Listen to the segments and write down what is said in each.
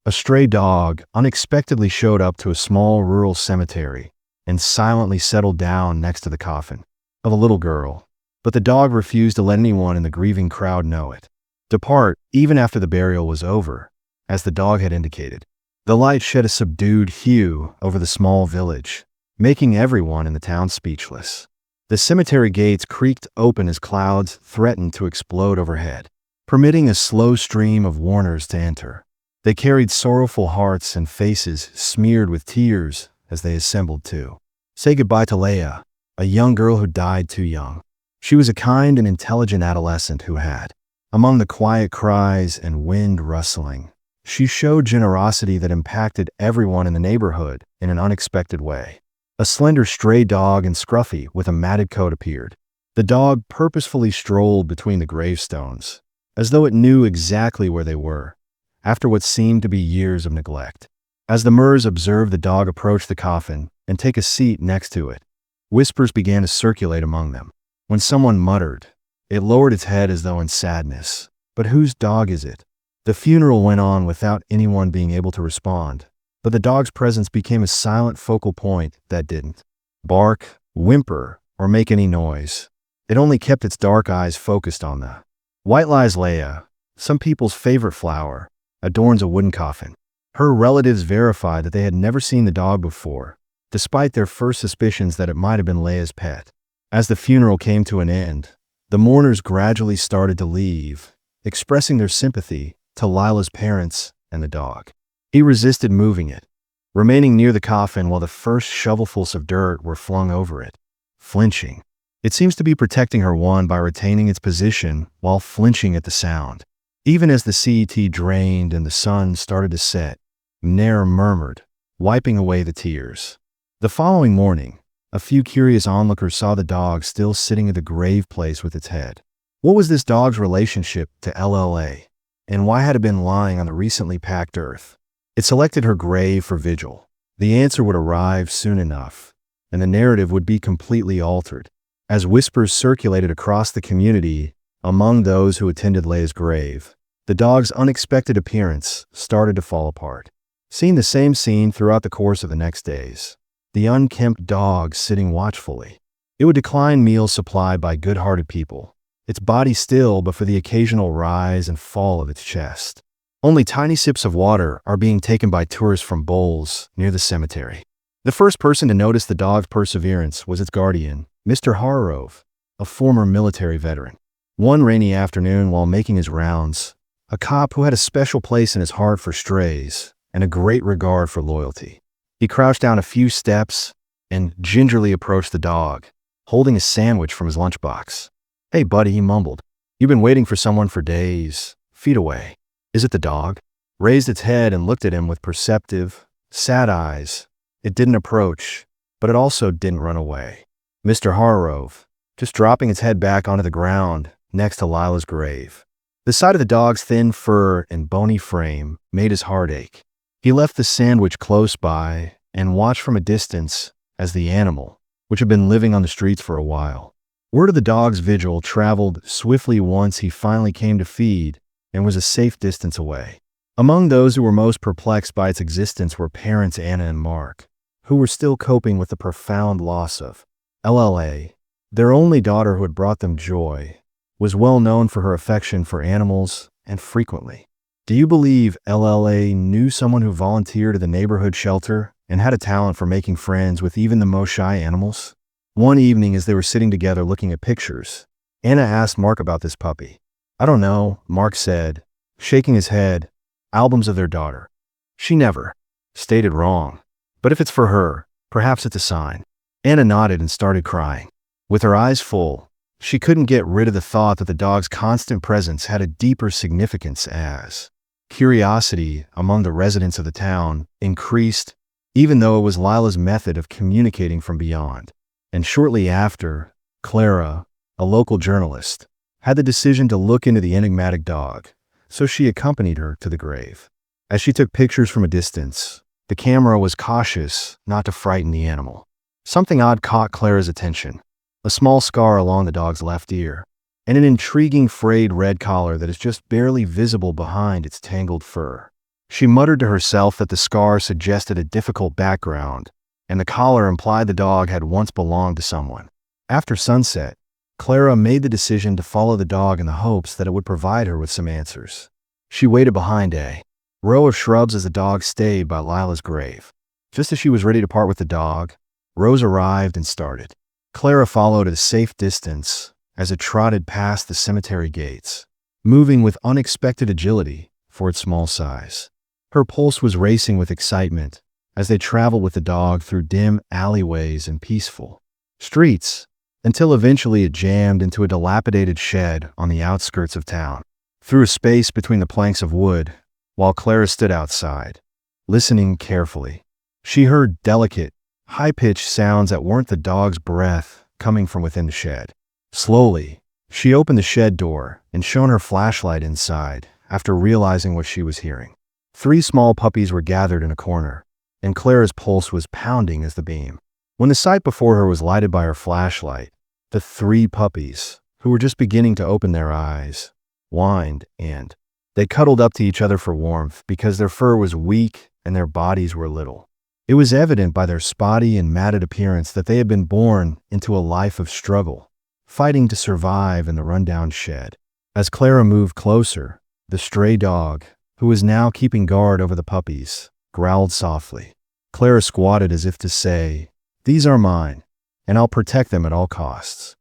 A stray dog unexpectedly showed up to a small rural cemetery and silently settled down next to the coffin of a little girl. But the dog refused to let anyone in the grieving crowd know it. Depart, even after the burial was over, as the dog had indicated. The light shed a subdued hue over the small village, making everyone in the town speechless. The cemetery gates creaked open as clouds threatened to explode overhead, permitting a slow stream of mourners to enter. They carried sorrowful hearts and faces smeared with tears as they assembled to say goodbye to Leia, a young girl who died too young. She was a kind and intelligent adolescent who had, among the quiet cries and wind rustling, she showed generosity that impacted everyone in the neighborhood in an unexpected way. A slender stray dog and Scruffy with a matted coat appeared. The dog purposefully strolled between the gravestones, as though it knew exactly where they were, after what seemed to be years of neglect. As the Murs observed the dog approach the coffin and take a seat next to it, whispers began to circulate among them. When someone muttered, it lowered its head as though in sadness. But whose dog is it? The funeral went on without anyone being able to respond, but the dog's presence became a silent focal point that didn't bark, whimper, or make any noise. It only kept its dark eyes focused on the White Lies Leia, some people's favorite flower, adorns a wooden coffin. Her relatives verified that they had never seen the dog before, despite their first suspicions that it might have been Leia's pet. As the funeral came to an end, the mourners gradually started to leave, expressing their sympathy to Lila's parents and the dog. He resisted moving it, remaining near the coffin while the first shovelfuls of dirt were flung over it, flinching. It seems to be protecting her one by retaining its position while flinching at the sound. Even as the CET drained and the sun started to set, Nair murmured, wiping away the tears. The following morning, a few curious onlookers saw the dog still sitting at the grave place with its head. What was this dog's relationship to LLA, and why had it been lying on the recently packed earth? It selected her grave for vigil. The answer would arrive soon enough, and the narrative would be completely altered. As whispers circulated across the community among those who attended Leia's grave, the dog's unexpected appearance started to fall apart. Seeing the same scene throughout the course of the next days, the unkempt dog sitting watchfully. It would decline meals supplied by good-hearted people, its body still but for the occasional rise and fall of its chest. Only tiny sips of water are being taken by tourists from bowls near the cemetery. The first person to notice the dog's perseverance was its guardian, Mr. Harrove, a former military veteran. One rainy afternoon while making his rounds, a cop who had a special place in his heart for strays and a great regard for loyalty. He crouched down a few steps and gingerly approached the dog, holding a sandwich from his lunchbox. "Hey, buddy," he mumbled. "You've been waiting for someone for days, feet away." "Is it the dog?" Raised its head and looked at him with perceptive, sad eyes. It didn't approach, but it also didn't run away. Mr. Harrove, just dropping its head back onto the ground next to Lila's grave. The sight of the dog's thin fur and bony frame made his heart ache. He left the sandwich close by and watched from a distance as the animal, which had been living on the streets for a while. Word of the dog's vigil traveled swiftly once he finally came to feed and was a safe distance away. Among those who were most perplexed by its existence were parents Anna and Mark, who were still coping with the profound loss of LLA. Their only daughter, who had brought them joy, was well known for her affection for animals and frequently. "Do you believe LLA knew someone who volunteered at the neighborhood shelter and had a talent for making friends with even the most shy animals?" One evening as they were sitting together looking at pictures, Anna asked Mark about this puppy. "I don't know," Mark said, shaking his head. "Albums of their daughter. She never stated wrong. But if it's for her, perhaps it's a sign." Anna nodded and started crying. With her eyes full, she couldn't get rid of the thought that the dog's constant presence had a deeper significance as curiosity among the residents of the town increased, even though it was Lila's method of communicating from beyond. And shortly after, Clara, a local journalist, had the decision to look into the enigmatic dog, so she accompanied her to the grave. As she took pictures from a distance, the camera was cautious not to frighten the animal. Something odd caught Clara's attention: a small scar along the dog's left ear, and an intriguing frayed red collar that is just barely visible behind its tangled fur. She muttered to herself that the scar suggested a difficult background, and the collar implied the dog had once belonged to someone. After sunset, Clara made the decision to follow the dog in the hopes that it would provide her with some answers. She waited behind a row of shrubs as the dog stayed by Lila's grave. Just as she was ready to part with the dog, Rose arrived and started. Clara followed at a safe distance as it trotted past the cemetery gates, moving with unexpected agility for its small size. Her pulse was racing with excitement as they traveled with the dog through dim alleyways and peaceful streets, until eventually it jammed into a dilapidated shed on the outskirts of town. Through a space between the planks of wood, while Clara stood outside, listening carefully, she heard delicate, high-pitched sounds that weren't the dog's breath coming from within the shed. Slowly, she opened the shed door and shone her flashlight inside after realizing what she was hearing. 3 small puppies were gathered in a corner, and Clara's pulse was pounding as the beam. When the sight before her was lighted by her flashlight, the 3 puppies, who were just beginning to open their eyes, whined and they cuddled up to each other for warmth because their fur was weak and their bodies were little. It was evident by their spotty and matted appearance that they had been born into a life of struggle, fighting to survive in the rundown shed. As Clara moved closer, the stray dog, who was now keeping guard over the puppies, growled softly. Clara squatted as if to say, "These are mine, and I'll protect them at all costs."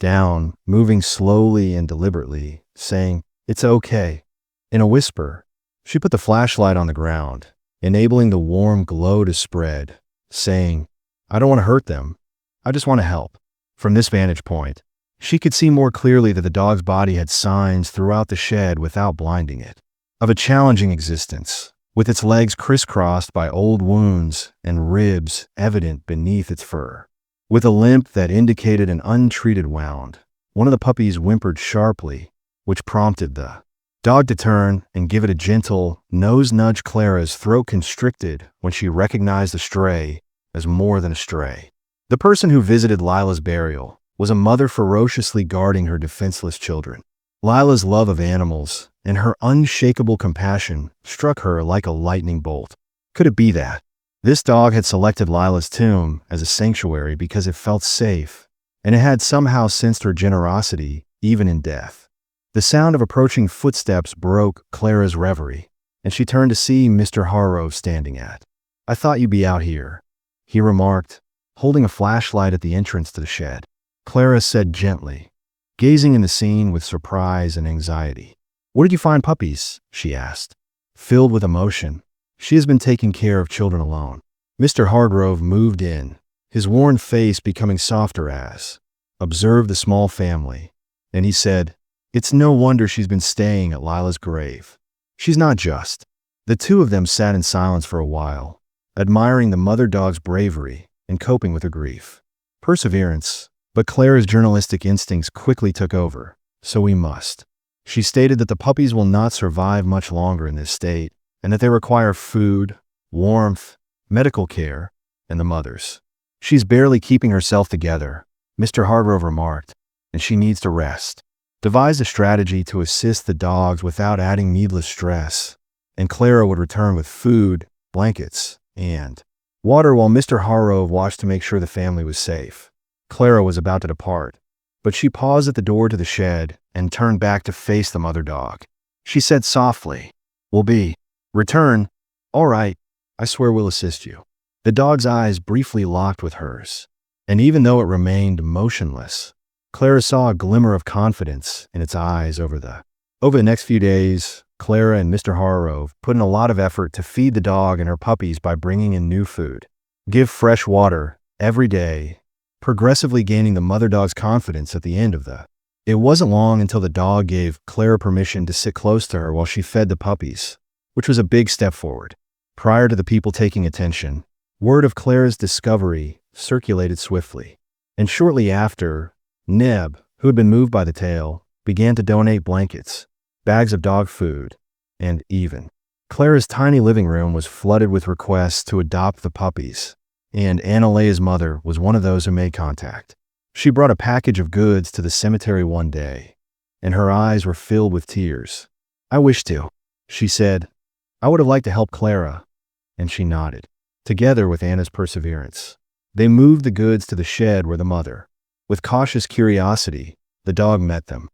Down, moving slowly and deliberately, saying, "It's okay." In a whisper, she put the flashlight on the ground, enabling the warm glow to spread, saying, "I don't want to hurt them. I just want to help." From this vantage point, she could see more clearly that the dog's body had signs throughout the shed without blinding it, of a challenging existence, with its legs crisscrossed by old wounds and ribs evident beneath its fur. With a limp that indicated an untreated wound, one of the puppies whimpered sharply, which prompted the dog to turn and give it a gentle nose nudge. Clara's throat constricted when she recognized the stray as more than a stray. The person who visited Lila's burial was a mother ferociously guarding her defenseless children. Lila's love of animals and her unshakable compassion struck her like a lightning bolt. Could it be that this dog had selected Lila's tomb as a sanctuary because it felt safe, and it had somehow sensed her generosity even in death? The sound of approaching footsteps broke Clara's reverie, and she turned to see Mr. Harrove standing at. "I thought you'd be out here," he remarked, holding a flashlight at the entrance to the shed. Clara said gently, gazing in the scene with surprise and anxiety. "Where did you find puppies?" she asked. Filled with emotion, "She has been taking care of children alone." Mr. Hargrove moved in, his worn face becoming softer as observed the small family, and he said, "It's no wonder she's been staying at Lila's grave. She's not just." The two of them sat in silence for a while, admiring the mother dog's bravery and coping with her grief. Perseverance, but Clara's journalistic instincts quickly took over. "So we must." She stated that the puppies will not survive much longer in this state, and that they require food, warmth, medical care, and the mothers. "She's barely keeping herself together," Mr. Hargrove remarked, "and she needs to rest." Devised a strategy to assist the dogs without adding needless stress, and Clara would return with food, blankets, and water while Mr. Hargrove watched to make sure the family was safe. Clara was about to depart, but she paused at the door to the shed and turned back to face the mother dog. She said softly, "We'll be. Return. All right. I swear we'll assist you." The dog's eyes briefly locked with hers, and even though it remained motionless, Clara saw a glimmer of confidence in its eyes. Over the next few days, Clara and Mr. Harrove put in a lot of effort to feed the dog and her puppies by bringing in new food. Give fresh water every day, progressively gaining the mother dog's confidence at the end of the. It wasn't long until the dog gave Clara permission to sit close to her while she fed the puppies, which was a big step forward. Prior to the people taking attention, word of Clara's discovery circulated swiftly, and shortly after, Neb, who had been moved by the tale, began to donate blankets, bags of dog food, and even Clara's tiny living room was flooded with requests to adopt the puppies, and Annalea's mother was one of those who made contact. She brought a package of goods to the cemetery one day, and her eyes were filled with tears. "I wish to," she said. I would have liked to help Clara, and she nodded. Together with Anna's perseverance, they moved the goods to the shed where the mother, with cautious curiosity, the dog met them.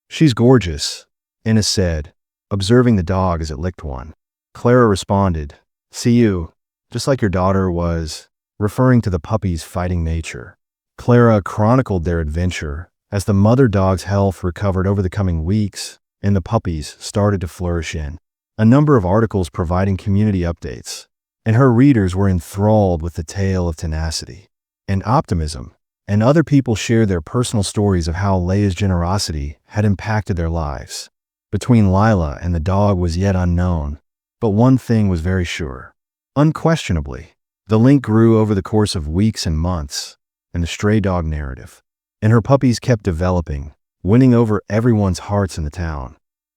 "She's gorgeous," Anna said, observing the dog as it licked one. Clara responded, "See you, just like your daughter was," referring to the puppy's fighting nature. Clara chronicled their adventure as the mother dog's health recovered over the coming weeks and the puppies started to flourish in a number of articles providing community updates, and her readers were enthralled with the tale of tenacity and optimism, and other people shared their personal stories of how Leia's generosity had impacted their lives. Between Lila and the dog was yet unknown, but one thing was very sure. Unquestionably, the link grew over the course of weeks and months, and the stray dog narrative and her puppies kept developing, winning over everyone's hearts in the town.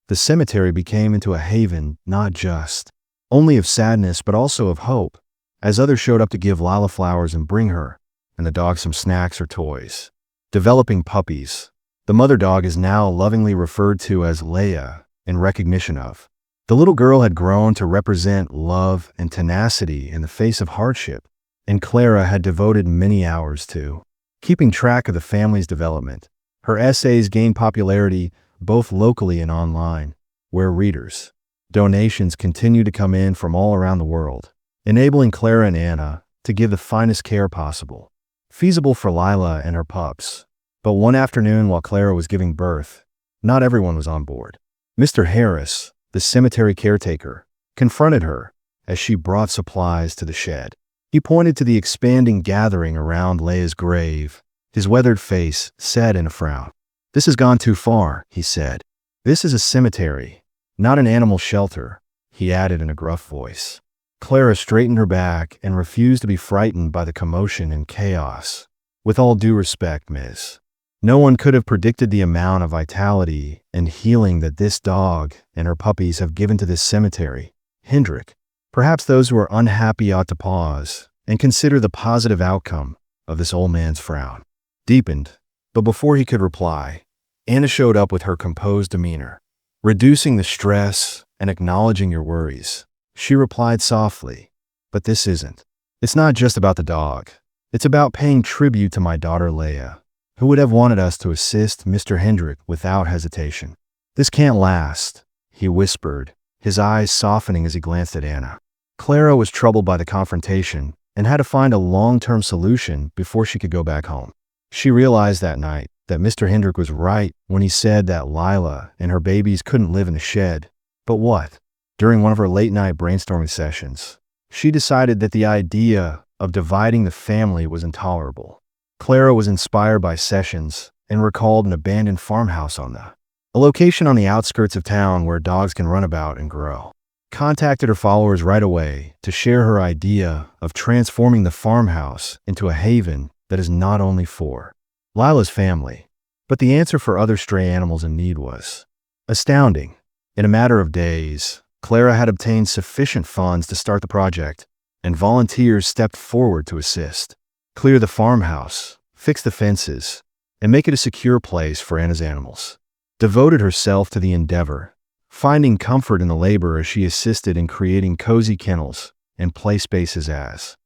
The cemetery became into a haven not just only of sadness but also of hope, as others showed up to give Lila flowers and bring her and the dog some snacks or toys. Developing puppies. The mother dog is now lovingly referred to as Leia in recognition of. The little girl had grown to represent love and tenacity in the face of hardship, and Clara had devoted many hours to keeping track of the family's development. Her essays gained popularity both locally and online, where readers' donations continue to come in from all around the world, enabling Clara and Anna to give the finest care possible, feasible for Lila and her pups. But one afternoon while Clara was giving birth, not everyone was on board. Mr. Harris, the cemetery caretaker, confronted her as she brought supplies to the shed. He pointed to the expanding gathering around Leia's grave, his weathered face set in a frown. "This has gone too far," he said. "This is a cemetery, not an animal shelter," he added in a gruff voice. Clara straightened her back and refused to be frightened by the commotion and chaos. "With all due respect, Miss, no one could have predicted the amount of vitality and healing that this dog and her puppies have given to this cemetery. Hendrik, perhaps those who are unhappy ought to pause and consider the positive outcome of this old man's frown." Deepened, but before he could reply, Anna showed up with her composed demeanor. Reducing the stress and acknowledging your worries, she replied softly, "But this isn't. It's not just about the dog. It's about paying tribute to my daughter Leia, who would have wanted us to assist Mr. Hendrik without hesitation. This can't last," he whispered, his eyes softening as he glanced at Anna. Clara was troubled by the confrontation and had to find a long-term solution before she could go back home. She realized that night that Mr. Hendrik was right when he said that Lila and her babies couldn't live in a shed. But what? During one of her late-night brainstorming sessions, she decided that the idea of dividing the family was intolerable. Clara was inspired by sessions and recalled an abandoned farmhouse a location on the outskirts of town where dogs can run about and grow. Contacted her followers right away to share her idea of transforming the farmhouse into a haven that is not only for Lila's family, but the answer for other stray animals in need was astounding. In a matter of days, Clara had obtained sufficient funds to start the project, and volunteers stepped forward to assist. Clear the farmhouse, fix the fences, and make it a secure place for Anna's animals. Devoted herself to the endeavor, finding comfort in the labor as she assisted in creating cozy kennels and play spaces as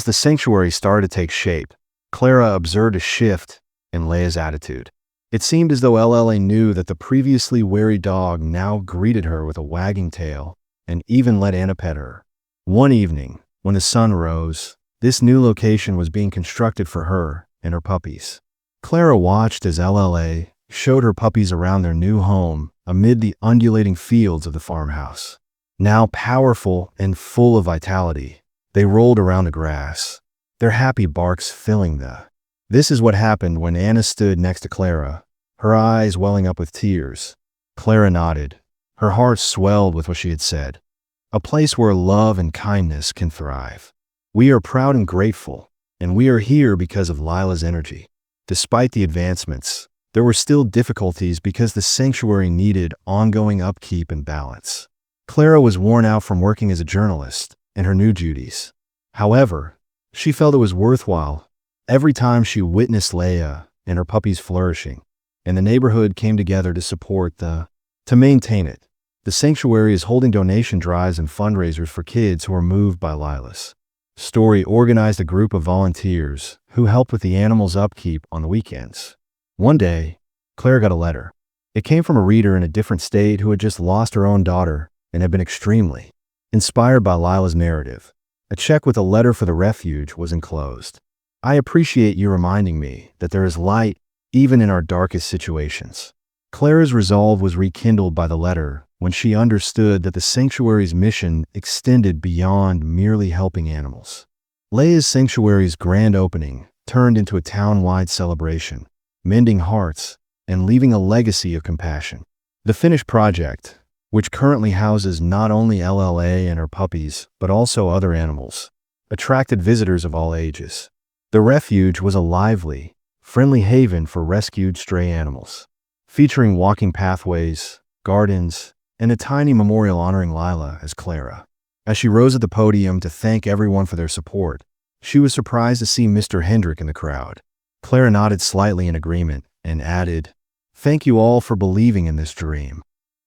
the sanctuary started to take shape, Clara observed a shift in Leia's attitude. It seemed as though LLA knew that the previously wary dog now greeted her with a wagging tail and even let Anna pet her. One evening, when the sun rose, this new location was being constructed for her and her puppies. Clara watched as LLA showed her puppies around their new home amid the undulating fields of the farmhouse. Now powerful and full of vitality, they rolled around the grass, their happy barks filling the. This is what happened when Anna stood next to Clara, her eyes welling up with tears. Clara nodded. Her heart swelled with what she had said. A place where love and kindness can thrive. We are proud and grateful, and we are here because of Lila's energy. Despite the advancements, there were still difficulties because the sanctuary needed ongoing upkeep and balance. Clara was worn out from working as a journalist and her new duties. However, she felt it was worthwhile every time she witnessed Leia and her puppies flourishing, and the neighborhood came together to support to maintain it. The sanctuary is holding donation drives and fundraisers for kids who are moved by Lila's story. Organized a group of volunteers who help with the animals' upkeep on the weekends. One day, Claire got a letter. It came from a reader in a different state who had just lost her own daughter and had been extremely inspired by Lila's narrative. A check with a letter for the refuge was enclosed. I appreciate you reminding me that there is light even in our darkest situations. Clara's resolve was rekindled by the letter when she understood that the sanctuary's mission extended beyond merely helping animals. Leia's sanctuary's grand opening turned into a town-wide celebration, mending hearts and leaving a legacy of compassion. The finished project, which currently houses not only LLA and her puppies, but also other animals, attracted visitors of all ages. The refuge was a lively, friendly haven for rescued stray animals, featuring walking pathways, gardens, and a tiny memorial honoring Lila as Clara. As she rose at the podium to thank everyone for their support, she was surprised to see Mr. Hendrick in the crowd. Clara nodded slightly in agreement and added, "Thank you all for believing in this dream."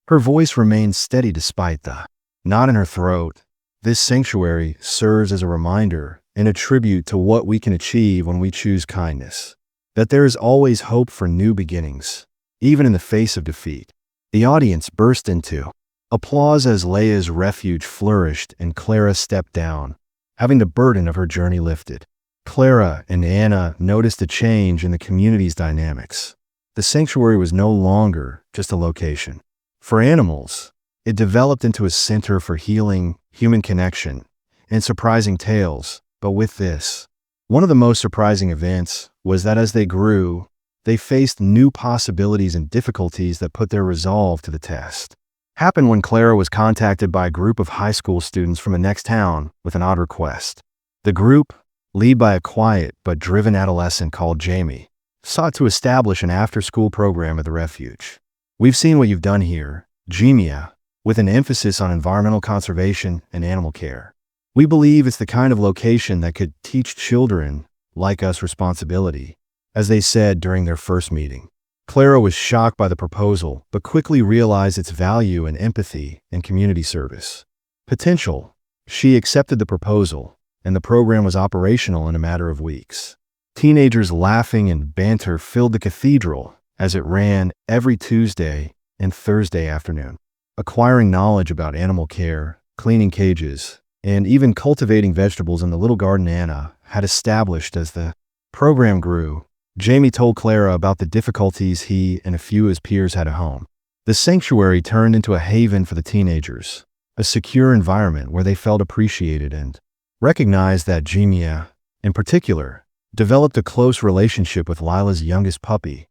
Her voice remained steady despite the knot in her throat. This sanctuary serves as a reminder and a tribute to what we can achieve when we choose kindness. That there is always hope for new beginnings, even in the face of defeat. The audience burst into applause as Leia's refuge flourished and Clara stepped down, having the burden of her journey lifted. Clara and Anna noticed a change in the community's dynamics. The sanctuary was no longer just a location for animals. It developed into a center for healing, human connection, and surprising tales. But with this, one of the most surprising events was that as they grew, they faced new possibilities and difficulties that put their resolve to the test. Happened when Clara was contacted by a group of high school students from the next town with an odd request. The group, led by a quiet but driven adolescent called Jamie, sought to establish an after-school program at the refuge. "We've seen what you've done here, Jamia, with an emphasis on environmental conservation and animal care. We believe it's the kind of location that could teach children like us responsibility," as they said during their first meeting. Clara was shocked by the proposal, but quickly realized its value in empathy and community service potential. She accepted the proposal, and the program was operational in a matter of weeks. Teenagers laughing and banter filled the cathedral as it ran every Tuesday and Thursday afternoon. Acquiring knowledge about animal care, cleaning cages, and even cultivating vegetables in the little garden Anna had established. As the program grew, Jamie told Clara about the difficulties he and a few of his peers had at home. The sanctuary turned into a haven for the teenagers, a secure environment where they felt appreciated and recognized. That Jamia, in particular, developed a close relationship with Lila's youngest puppy,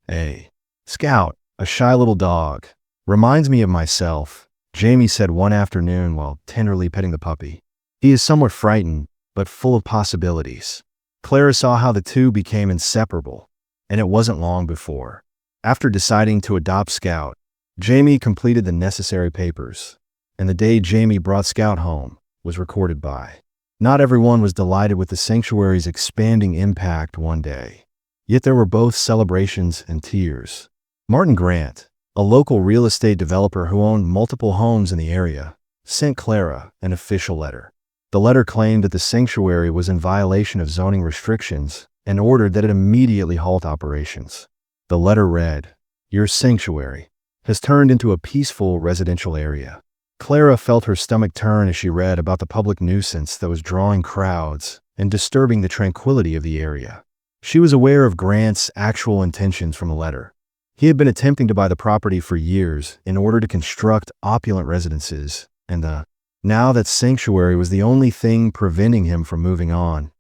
a Scout, a shy little dog. "Reminds me of myself," Jamie said one afternoon while tenderly petting the puppy. "He is somewhat frightened, but full of possibilities." Clara saw how the two became inseparable, and it wasn't long before, after deciding to adopt Scout, Jamie completed the necessary papers, and the day Jamie brought Scout home was recorded by. Not everyone was delighted with the sanctuary's expanding impact one day, yet there were both celebrations and tears. Martin Grant, a local real estate developer who owned multiple homes in the area, sent Clara an official letter. The letter claimed that the sanctuary was in violation of zoning restrictions and ordered that it immediately halt operations. The letter read, "Your sanctuary has turned into a peaceful residential area." Clara felt her stomach turn as she read about the public nuisance that was drawing crowds and disturbing the tranquility of the area. She was aware of Grant's actual intentions from the letter. He had been attempting to buy the property for years in order to construct opulent residences, and now that sanctuary was the only thing preventing him from moving on.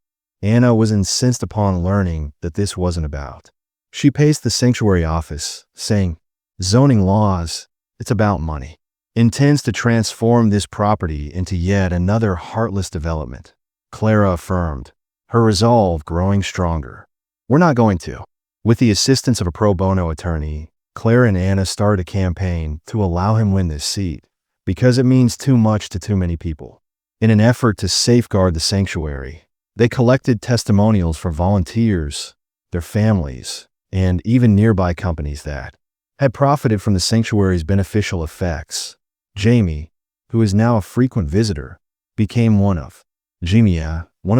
Anna was incensed upon learning that this wasn't about. She paced the sanctuary office, saying, "Zoning laws, it's about money. Intends to transform this property into yet another heartless development," Clara affirmed, her resolve growing stronger. "We're not going to." With the assistance of a pro bono attorney, Clara and Anna started a campaign to allow him win this seat, because it means too much to too many people. In an effort to safeguard the sanctuary, they collected testimonials from volunteers, their families, and even nearby companies that had profited from the sanctuary's beneficial effects. Jamie, who is now a frequent visitor, became one of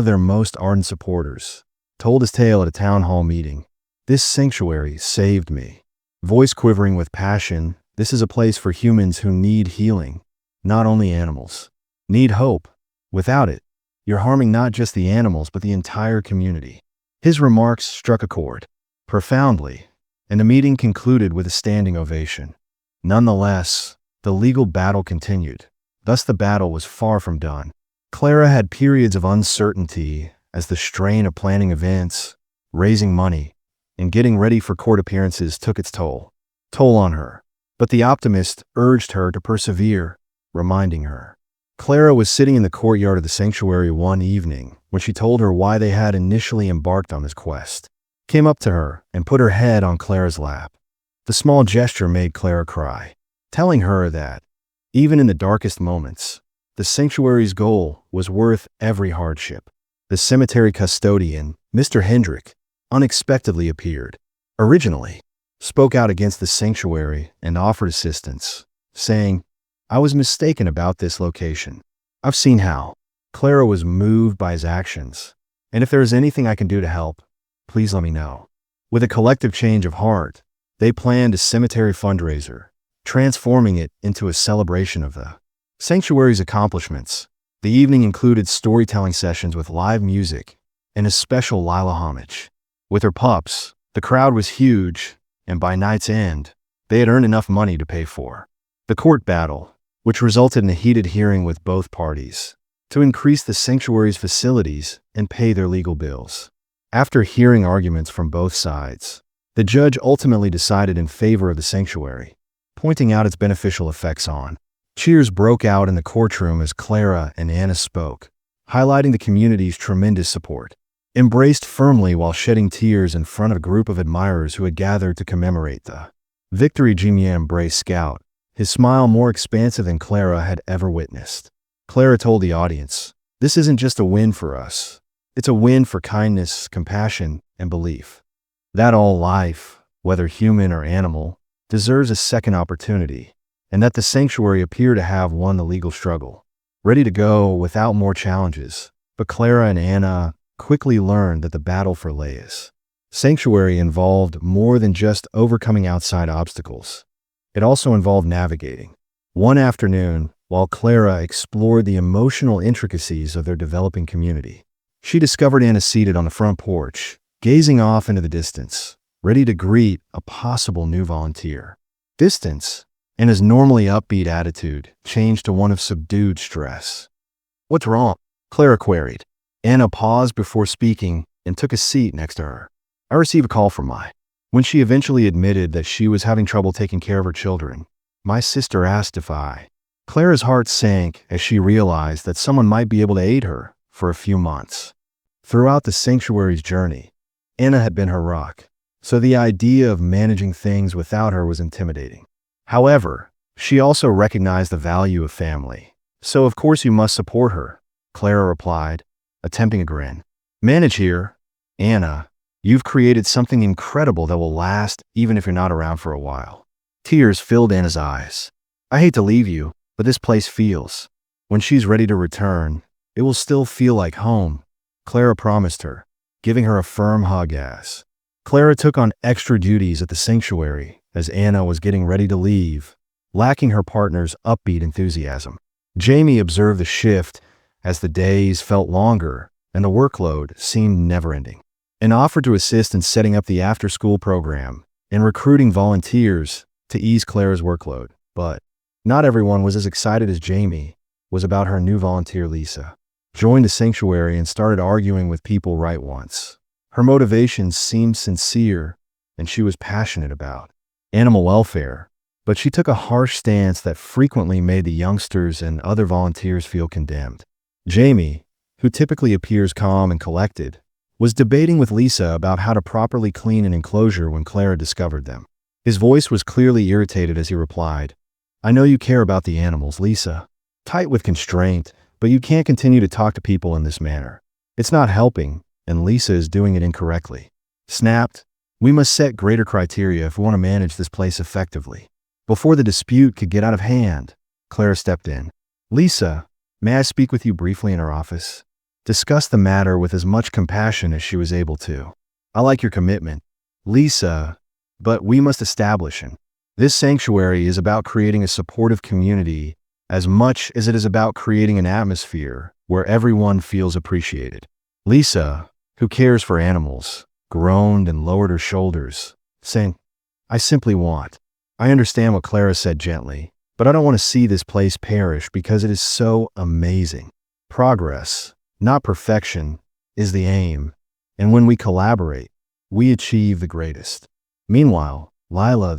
their most ardent supporters, told his tale at a town hall meeting. "This sanctuary saved me." Voice quivering with passion, "This is a place for humans who need healing, not only animals. Need hope. Without it, you're harming not just the animals but the entire community." His remarks struck a chord profoundly, and the meeting concluded with a standing ovation. Nonetheless, the legal battle continued. Thus the battle was far from done. Clara had periods of uncertainty as the strain of planning events, raising money, and getting ready for court appearances took its toll on her. But the optimist urged her to persevere, reminding her. Clara was sitting in the courtyard of the sanctuary one evening when she told her why they had initially embarked on this quest. Came up to her and put her head on Clara's lap. The small gesture made Clara cry, telling her that, even in the darkest moments, the sanctuary's goal was worth every hardship. The cemetery custodian, Mr. Hendrick, unexpectedly appeared. Originally, spoke out against the sanctuary and offered assistance, saying, "I was mistaken about this location. I've seen how." Clara was moved by his actions, and if there is anything I can do to help, please let me know. With a collective change of heart, they planned a cemetery fundraiser, transforming it into a celebration of the sanctuary's accomplishments. The evening included storytelling sessions with live music and a special Lila homage. With her pups, the crowd was huge, and by night's end, they had earned enough money to pay for the court battle, which resulted in a heated hearing with both parties to increase the sanctuary's facilities and pay their legal bills. After hearing arguments from both sides, the judge ultimately decided in favor of the sanctuary, pointing out its beneficial effects on. Cheers broke out in the courtroom as Clara and Anna spoke, highlighting the community's tremendous support. Embraced firmly while shedding tears in front of a group of admirers who had gathered to commemorate the victory, Jamie embraced Scout, his smile more expansive than Clara had ever witnessed. Clara told the audience, "This isn't just a win for us. It's a win for kindness, compassion, and belief. That all life, whether human or animal, deserves a second opportunity, and that the sanctuary appeared to have won the legal struggle, ready to go without more challenges." But Clara and Anna quickly learned that the battle for Leia's sanctuary involved more than just overcoming outside obstacles. It also involved navigating. One afternoon, while Clara explored the emotional intricacies of their developing community, she discovered Anna seated on the front porch, gazing off into the distance, ready to greet a possible new volunteer. Distance, and his normally upbeat attitude changed to one of subdued stress. "What's wrong?" Clara queried. Anna paused before speaking and took a seat next to her. "I received a call from my..." When she eventually admitted that she was having trouble taking care of her children, "My sister asked if I..." Clara's heart sank as she realized that someone might be able to aid her for a few months. Throughout the sanctuary's journey, Anna had been her rock, so the idea of managing things without her was intimidating. However, she also recognized the value of family. "So of course you must support her," Clara replied, attempting a grin. "Manage here, Anna. You've created something incredible that will last even if you're not around for a while." Tears filled Anna's eyes. "I hate to leave you, but this place feels. When she's ready to return, it will still feel like home," Clara promised her, giving her a firm hug as Clara took on extra duties at the sanctuary as Anna was getting ready to leave, lacking her partner's upbeat enthusiasm. Jamie observed the shift as the days felt longer and the workload seemed never-ending, and offered to assist in setting up the after-school program and recruiting volunteers to ease Clara's workload. But not everyone was as excited as Jamie was about her new volunteer. Lisa joined the sanctuary and started arguing with people right once. Her motivations seemed sincere, and she was passionate about animal welfare, but she took a harsh stance that frequently made the youngsters and other volunteers feel condemned. Jamie, who typically appears calm and collected, was debating with Lisa about how to properly clean an enclosure when Clara discovered them. His voice was clearly irritated as he replied, "I know you care about the animals, Lisa. Tight with constraint, but you can't continue to talk to people in this manner. It's not helping, and Lisa is doing it incorrectly." Snapped, "We must set greater criteria if we want to manage this place effectively." Before the dispute could get out of hand, Clara stepped in. "Lisa, may I speak with you briefly in her office?" Discussed the matter with as much compassion as she was able to. "I like your commitment, Lisa, but we must establish an. This sanctuary is about creating a supportive community as much as it is about creating an atmosphere where everyone feels appreciated." Lisa, who cares for animals, groaned and lowered her shoulders, saying, "I simply want. I understand what Clara said gently, but I don't want to see this place perish because it is so amazing. Progress, not perfection, is the aim, and when we collaborate, we achieve the greatest." Meanwhile, Lila,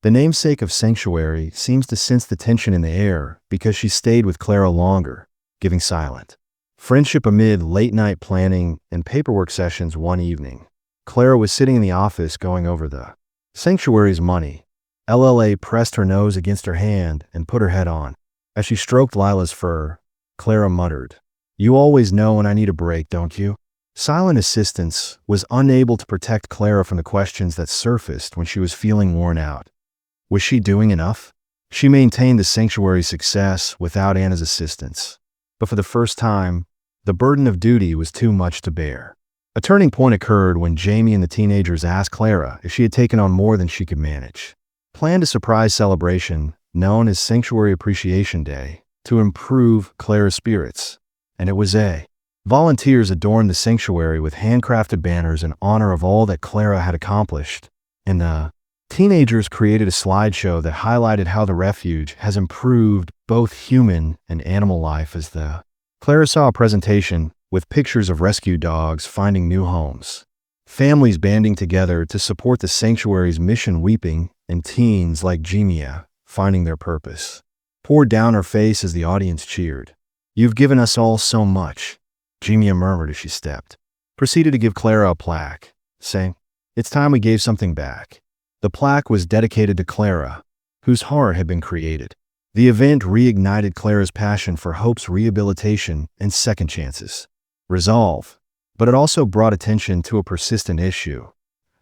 the namesake of Sanctuary, seems to sense the tension in the air because she stayed with Clara longer, giving silent friendship amid late-night planning and paperwork sessions. One evening, Clara was sitting in the office going over the Sanctuary's money. LLA pressed her nose against her hand and put her head on. As she stroked Lila's fur, Clara muttered, "You always know when I need a break, don't you?" Silent assistance was unable to protect Clara from the questions that surfaced when she was feeling worn out. Was she doing enough? She maintained the Sanctuary's success without Anna's assistance. But for the first time, the burden of duty was too much to bear. A turning point occurred when Jamie and the teenagers asked Clara if she had taken on more than she could manage. Planned a surprise celebration, known as Sanctuary Appreciation Day, to improve Clara's spirits. And it was a. Volunteers adorned the sanctuary with handcrafted banners in honor of all that Clara had accomplished, and the teenagers created a slideshow that highlighted how the refuge has improved both human and animal life as the. Clara saw a presentation with pictures of rescue dogs finding new homes, families banding together to support the sanctuary's mission, weeping, and teens like Jemia finding their purpose. Poured down her face as the audience cheered. "You've given us all so much," Jemia murmured as she stepped. Proceeded to give Clara a plaque, saying, "It's time we gave something back." The plaque was dedicated to Clara, whose heart had been created. The event reignited Clara's passion for hope's rehabilitation and second chances. Resolve. But it also brought attention to a persistent issue.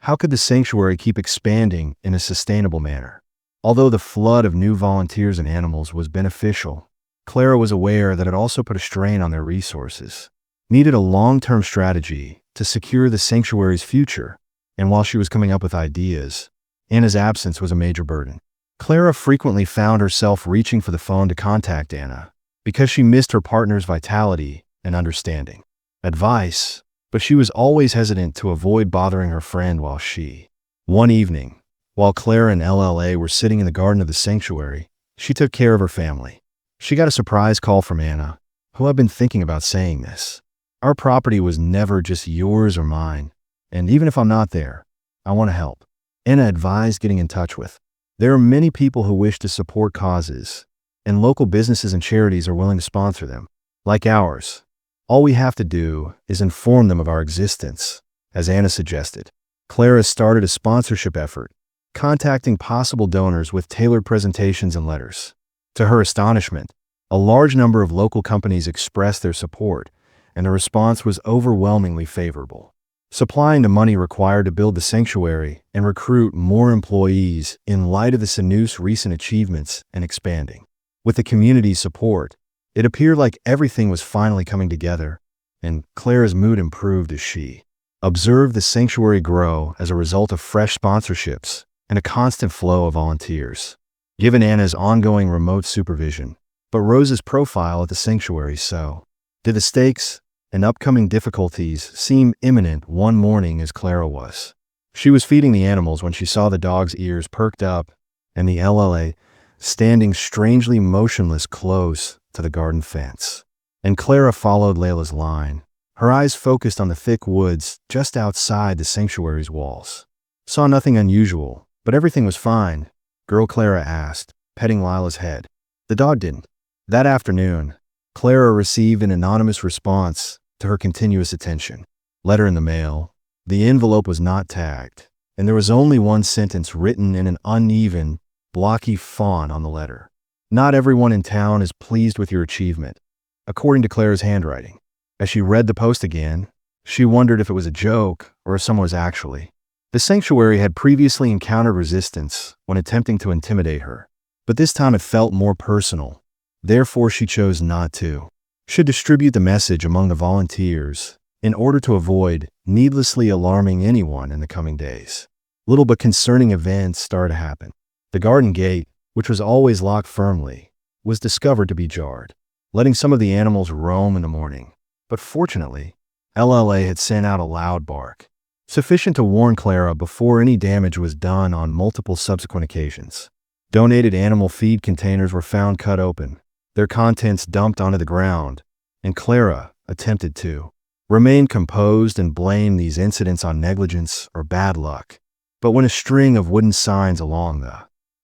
How could the sanctuary keep expanding in a sustainable manner? Although the flood of new volunteers and animals was beneficial, Clara was aware that it also put a strain on their resources. Needed a long-term strategy to secure the sanctuary's future, and while she was coming up with ideas, Anna's absence was a major burden. Clara frequently found herself reaching for the phone to contact Anna because she missed her partner's vitality and understanding. Advice, but she was always hesitant to avoid bothering her friend while she. One evening, while Clara and LLA were sitting in the garden of the sanctuary, she took care of her family. She got a surprise call from Anna, who had been thinking about saying this. "Our property was never just yours or mine, and even if I'm not there, I want to help." Anna advised getting in touch with. "There are many people who wish to support causes, and local businesses and charities are willing to sponsor them, like ours. All we have to do is inform them of our existence," as Anna suggested. Clara started a sponsorship effort, contacting possible donors with tailored presentations and letters. To her astonishment, a large number of local companies expressed their support, and the response was overwhelmingly favorable. Supplying the money required to build the sanctuary and recruit more employees in light of the Sanu's recent achievements and expanding. With the community's support, it appeared like everything was finally coming together, and Clara's mood improved as she observed the sanctuary grow as a result of fresh sponsorships and a constant flow of volunteers. Given Anna's ongoing remote supervision, but Rose's profile at the sanctuary, so did the stakes and upcoming difficulties seem imminent one morning as Clara was. She was feeding the animals when she saw the dog's ears perked up and the LLA standing strangely motionless close to the garden fence. And Clara followed Layla's line, her eyes focused on the thick woods just outside the sanctuary's walls. Saw nothing unusual, but everything was fine, girl Clara asked, petting Lila's head. The dog didn't. That afternoon, Clara received an anonymous response to her continuous attention. Letter in the mail. The envelope was not tagged, and there was only one sentence written in an uneven, blocky font on the letter. "Not everyone in town is pleased with your achievement," according to Clara's handwriting. As she read the post again, she wondered if it was a joke or if someone was actually. The sanctuary had previously encountered resistance when attempting to intimidate her. But this time it felt more personal. Therefore, she chose not to. Should distribute the message among the volunteers in order to avoid needlessly alarming anyone in the coming days. Little but concerning events started to happen. The garden gate, which was always locked firmly, was discovered to be jarred, letting some of the animals roam in the morning. But fortunately, LLA had sent out a loud bark, sufficient to warn Clara before any damage was done on multiple subsequent occasions. Donated animal feed containers were found cut open, their contents dumped onto the ground, and Clara attempted to remain composed and blame these incidents on negligence or bad luck. But when a string of wooden signs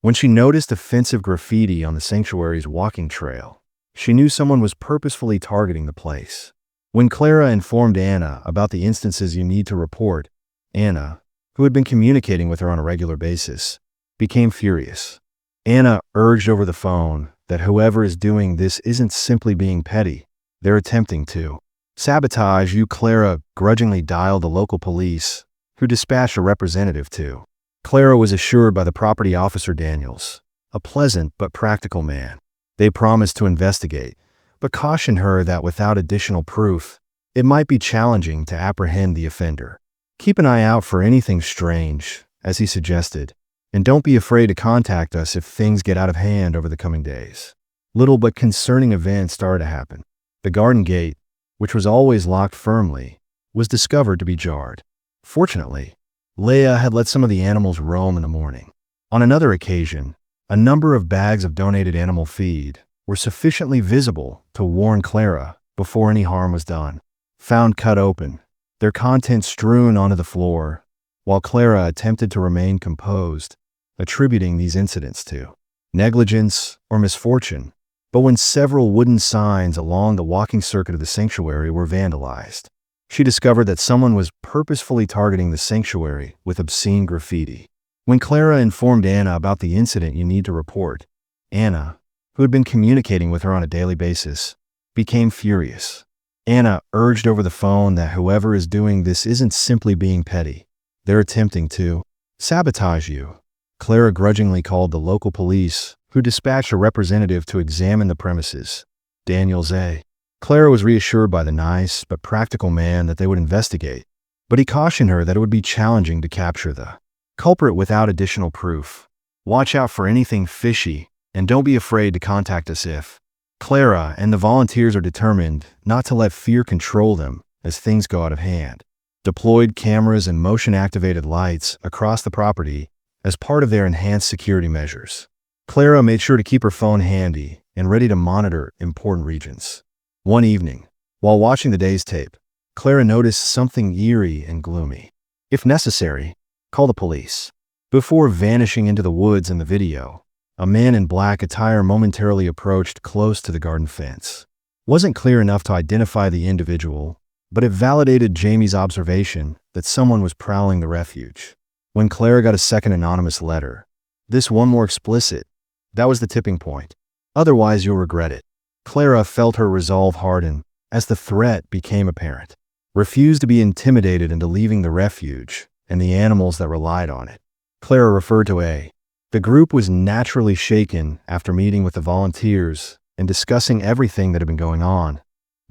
when she noticed offensive graffiti on the sanctuary's walking trail, she knew someone was purposefully targeting the place. When Clara informed Anna about the instances you need to report, Anna, who had been communicating with her on a regular basis, became furious. Anna urged over the phone that whoever is doing this isn't simply being petty, they're attempting to sabotage you. Clara grudgingly dialed the local police, who dispatched a representative to. Clara was assured by the property officer Daniels, a pleasant but practical man. They promised to investigate, but cautioned her that without additional proof, it might be challenging to apprehend the offender. Keep an eye out for anything strange, as he suggested, and don't be afraid to contact us if things get out of hand over the coming days. Little but concerning events started to happen. The garden gate, which was always locked firmly, was discovered to be jarred. Fortunately, Leia had let some of the animals roam in the morning. On another occasion, a number of bags of donated animal feed were sufficiently visible to warn Clara before any harm was done. Found cut open, their contents strewn onto the floor, while Clara attempted to remain composed, attributing these incidents to negligence or misfortune. But when several wooden signs along the walking circuit of the sanctuary were vandalized, she discovered that someone was purposefully targeting the sanctuary with obscene graffiti. When Clara informed Anna about the incident you need to report, Anna, who had been communicating with her on a daily basis, became furious. Anna urged over the phone that whoever is doing this isn't simply being petty, they're attempting to sabotage you. Clara grudgingly called the local police, who dispatched a representative to examine the premises. Daniels A. Clara was reassured by the nice but practical man that they would investigate, but he cautioned her that it would be challenging to capture the culprit without additional proof. Watch out for anything fishy, and don't be afraid to contact us if. Clara and the volunteers are determined not to let fear control them as things go out of hand. Deployed cameras and motion-activated lights across the property as part of their enhanced security measures. Clara made sure to keep her phone handy and ready to monitor important regions. One evening, while watching the day's tape, Clara noticed something eerie and gloomy. If necessary, call the police. Before vanishing into the woods in the video, a man in black attire momentarily approached close to the garden fence. Wasn't clear enough to identify the individual, but it validated Jamie's observation that someone was prowling the refuge. When Clara got a second anonymous letter, this one more explicit, that was the tipping point. Otherwise, you'll regret it. Clara felt her resolve harden as the threat became apparent. Refused to be intimidated into leaving the refuge and the animals that relied on it. Clara referred to A. The group was naturally shaken after meeting with the volunteers and discussing everything that had been going on.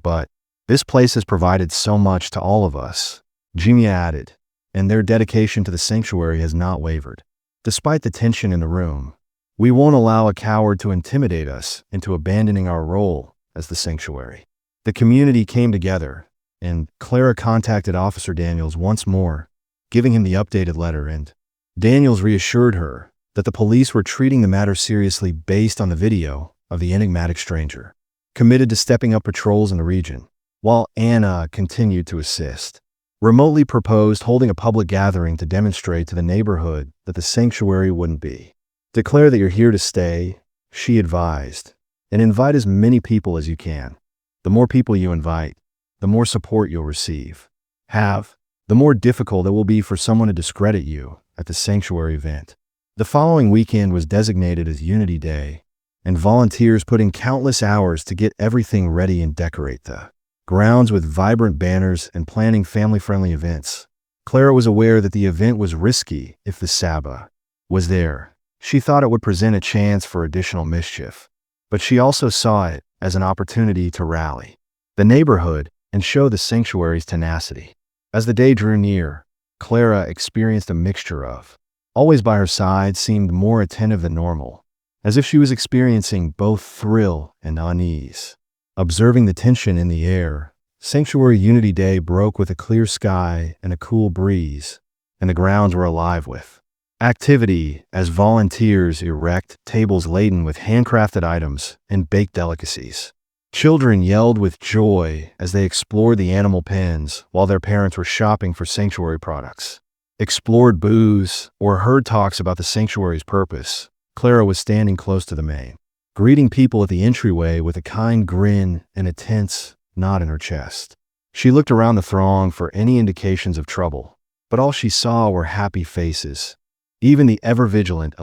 But this place has provided so much to all of us, Jamie added, and their dedication to the sanctuary has not wavered. Despite the tension in the room, we won't allow a coward to intimidate us into abandoning our role as the sanctuary. The community came together, and Clara contacted Officer Daniels once more, giving him the updated letter, and Daniels reassured her that the police were treating the matter seriously based on the video of the enigmatic stranger, committed to stepping up patrols in the region, while Anna continued to assist. Remotely proposed holding a public gathering to demonstrate to the neighborhood that the sanctuary wouldn't be. Declare that you're here to stay, she advised, and invite as many people as you can. The more people you invite, the more support you'll receive. The more difficult it will be for someone to discredit you at the sanctuary event. The following weekend was designated as Unity Day, and volunteers put in countless hours to get everything ready and decorate the grounds with vibrant banners and planning family-friendly events. Clara was aware that the event was risky if the Saba was there, She thought it would present a chance for additional mischief, but she also saw it as an opportunity to rally the neighborhood and show the sanctuary's tenacity. As the day drew near, Clara experienced a mixture of, always by her side, seemed more attentive than normal, as if she was experiencing both thrill and unease. Observing the tension in the air, Sanctuary Unity Day broke with a clear sky and a cool breeze, and the grounds were alive with activity as volunteers erect tables laden with handcrafted items and baked delicacies. Children yelled with joy as they explored the animal pens while their parents were shopping for sanctuary products. Explored booths or heard talks about the sanctuary's purpose. Clara was standing close to the main, greeting people at the entryway with a kind grin and a tense knot in her chest. She looked around the throng for any indications of trouble, but all she saw were happy faces. Even the ever-vigilant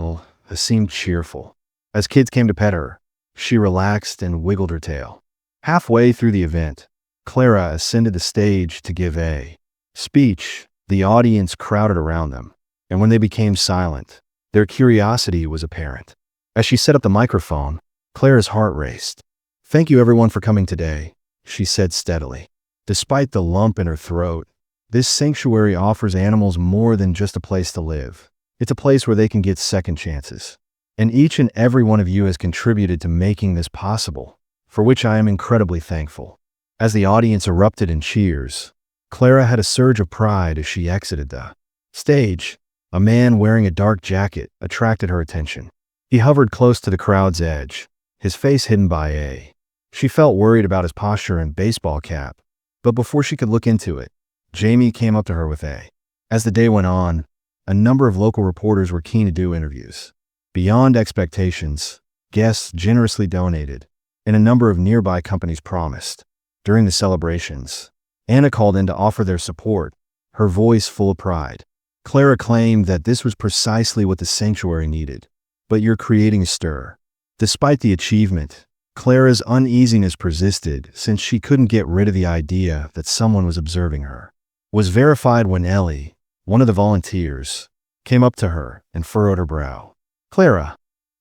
seemed cheerful. As kids came to pet her, she relaxed and wiggled her tail. Halfway through the event, Clara ascended the stage to give a speech. The audience crowded around them, and when they became silent, their curiosity was apparent. As she set up the microphone, Clara's heart raced. "Thank you everyone for coming today," she said steadily. Despite the lump in her throat, this sanctuary offers animals more than just a place to live. It's a place where they can get second chances. And each and every one of you has contributed to making this possible, for which I am incredibly thankful. As the audience erupted in cheers, Clara had a surge of pride as she exited the stage. A man wearing a dark jacket attracted her attention. He hovered close to the crowd's edge, his face hidden by a. She felt worried about his posture and baseball cap, but before she could look into it, Jamie came up to her with a. As the day went on, a number of local reporters were keen to do interviews. Beyond expectations, guests generously donated, and a number of nearby companies promised. During the celebrations, Anna called in to offer their support, her voice full of pride. Clara claimed that this was precisely what the sanctuary needed. "But you're creating a stir." Despite the achievement, Clara's uneasiness persisted since she couldn't get rid of the idea that someone was observing her. Was verified when Ellie, one of the volunteers, came up to her and furrowed her brow. "Clara,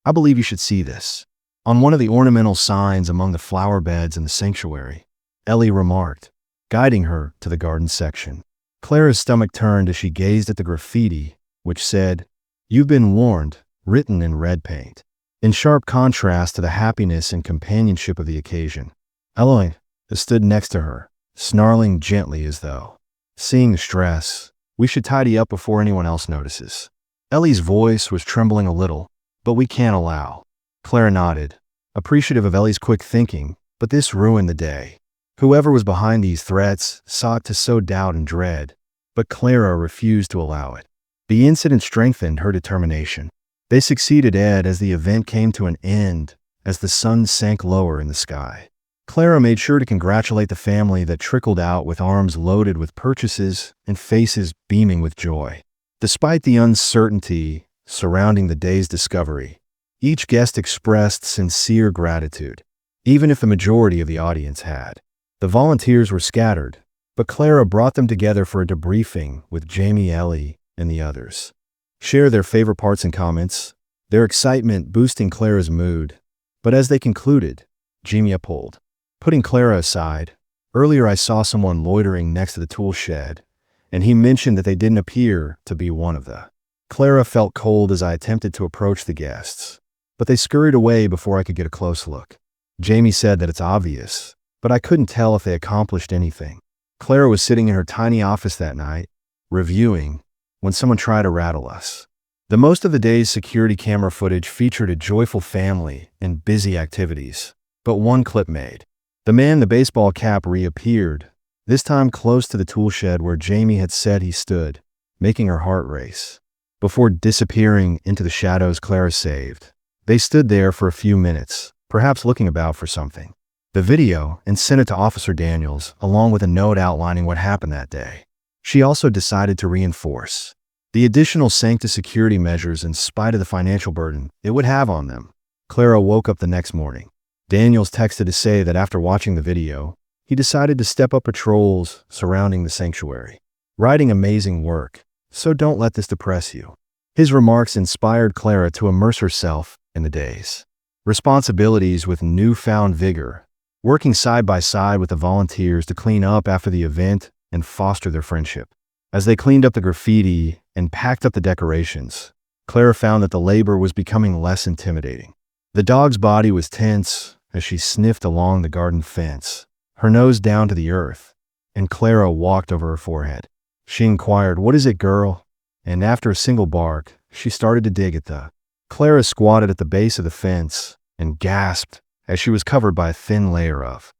I believe you should see this." On one of the ornamental signs among the flower beds in the sanctuary, Ellie remarked, guiding her to the garden section. Clara's stomach turned as she gazed at the graffiti, which said, "You've been warned," written in red paint. In sharp contrast to the happiness and companionship of the occasion, Ellie stood next to her, snarling gently as though, seeing the stress, "We should tidy up before anyone else notices." Ellie's voice was trembling a little, "But we can't allow." Clara nodded, appreciative of Ellie's quick thinking, but this ruined the day. Whoever was behind these threats sought to sow doubt and dread, but Clara refused to allow it. The incident strengthened her determination. They succeeded as the event came to an end as the sun sank lower in the sky. Clara made sure to congratulate the family that trickled out with arms loaded with purchases and faces beaming with joy. Despite the uncertainty surrounding the day's discovery, each guest expressed sincere gratitude, even if the majority of the audience had. The volunteers were scattered, but Clara brought them together for a debriefing with Jamie, Ellie, and the others. Share their favorite parts in comments, their excitement boosting Clara's mood. But as they concluded, Jamie pulled. Putting Clara aside, earlier I saw someone loitering next to the tool shed, and he mentioned that they didn't appear to be one of the. Clara felt cold as I attempted to approach the guests, but they scurried away before I could get a close look. Jamie said that it's obvious, but I couldn't tell if they accomplished anything. Clara was sitting in her tiny office that night, reviewing, when someone tried to rattle us. The most of the day's security camera footage featured a joyful family and busy activities, but one clip made. The man in the baseball cap reappeared, this time close to the tool shed where Jamie had said he stood, making her heart race. Before disappearing into the shadows Clara saved, they stood there for a few minutes, perhaps looking about for something. The video and sent it to Officer Daniels, along with a note outlining what happened that day. She also decided to reinforce the additional sancta security measures in spite of the financial burden it would have on them. Clara woke up the next morning. Daniels texted to say that after watching the video, he decided to step up patrols surrounding the sanctuary. "Writing amazing work, so don't let this depress you." His remarks inspired Clara to immerse herself in the day's responsibilities with newfound vigor, working side by side with the volunteers to clean up after the event and foster their friendship. As they cleaned up the graffiti and packed up the decorations, Clara found that the labor was becoming less intimidating. The dog's body was tense as she sniffed along the garden fence, her nose down to the earth, and Clara walked over her forehead. She inquired, "What is it, girl?" And after a single bark, she started to dig at the. Clara squatted at the base of the fence and gasped as she was covered by a thin layer of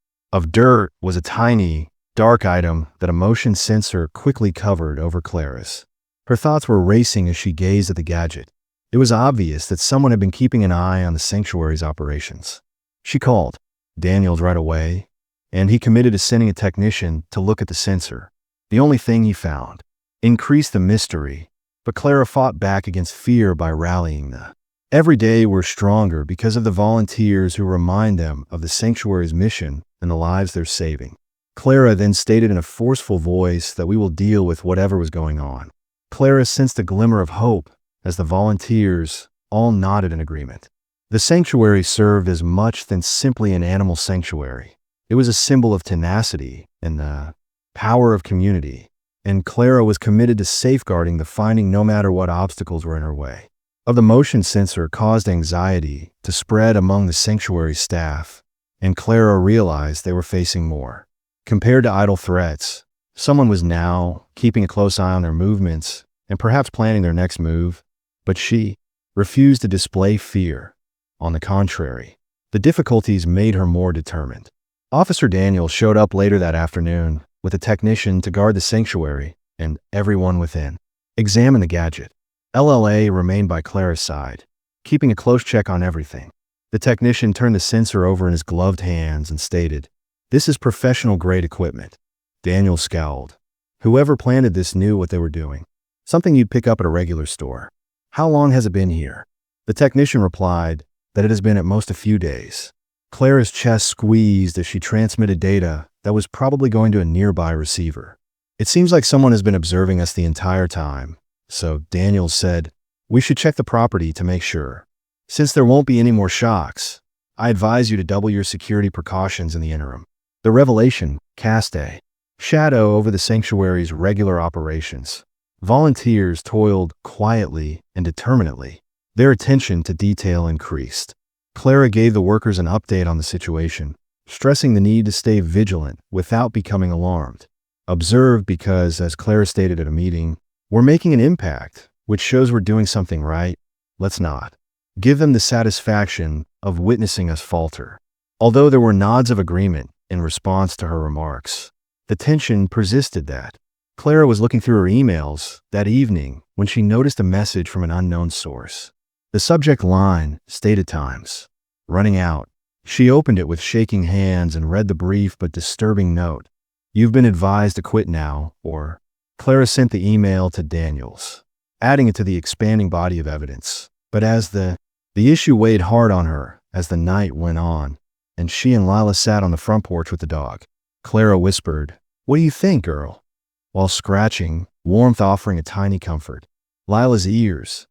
dirt. Was a tiny, dark item that a motion sensor quickly covered over Clara's. Her thoughts were racing as she gazed at the gadget. It was obvious that someone had been keeping an eye on the sanctuary's operations. She called Daniels right away, and he committed to sending a technician to look at the sensor. The only thing he found increased the mystery, but Clara fought back against fear by rallying the. Every day we're stronger because of the volunteers who remind them of the sanctuary's mission and the lives they're saving. Clara then stated in a forceful voice that we will deal with whatever was going on. Clara sensed a glimmer of hope as the volunteers all nodded in agreement. The sanctuary served as much than simply an animal sanctuary. It was a symbol of tenacity and the power of community, and Clara was committed to safeguarding the finding no matter what obstacles were in her way. The motion sensor caused anxiety to spread among the sanctuary staff, and Clara realized they were facing more. Compared to idle threats, someone was now keeping a close eye on their movements and perhaps planning their next move, but she refused to display fear. On the contrary, the difficulties made her more determined. Officer Daniel showed up later that afternoon with a technician to guard the sanctuary and everyone within. Examine the gadget. LLA remained by Clara's side, keeping a close check on everything. The technician turned the sensor over in his gloved hands and stated, "This is professional-grade equipment." Daniel scowled. Whoever planted this knew what they were doing. Something you'd pick up at a regular store. "How long has it been here?" The technician replied that it has been at most a few days. Clara's chest squeezed as she transmitted data that was probably going to a nearby receiver. "It seems like someone has been observing us the entire time. So Daniel said, we should check the property to make sure. Since there won't be any more shocks, I advise you to double your security precautions in the interim." The revelation cast a shadow over the sanctuary's regular operations. Volunteers toiled quietly and determinedly. Their attention to detail increased. Clara gave the workers an update on the situation, stressing the need to stay vigilant without becoming alarmed. Observe because, as Clara stated at a meeting, "We're making an impact, which shows we're doing something right. Let's not give them the satisfaction of witnessing us falter." Although there were nods of agreement in response to her remarks, the tension persisted that. Clara was looking through her emails that evening when she noticed a message from an unknown source. The subject line stated times running out. She opened it with shaking hands and read the brief but disturbing note. "You've been advised to quit now," or Clara sent the email to Daniels, adding it to the expanding body of evidence. But as the issue weighed hard on her as the night went on, and she and Lila sat on the front porch with the dog, Clara whispered, "What do you think, girl?" while scratching, warmth offering a tiny comfort. Lila's ears.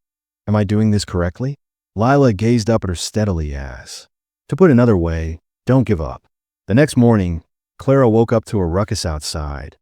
"Am I doing this correctly?" Lila gazed up at her steadily as, to put another way, don't give up. The next morning, Clara woke up to a ruckus outside.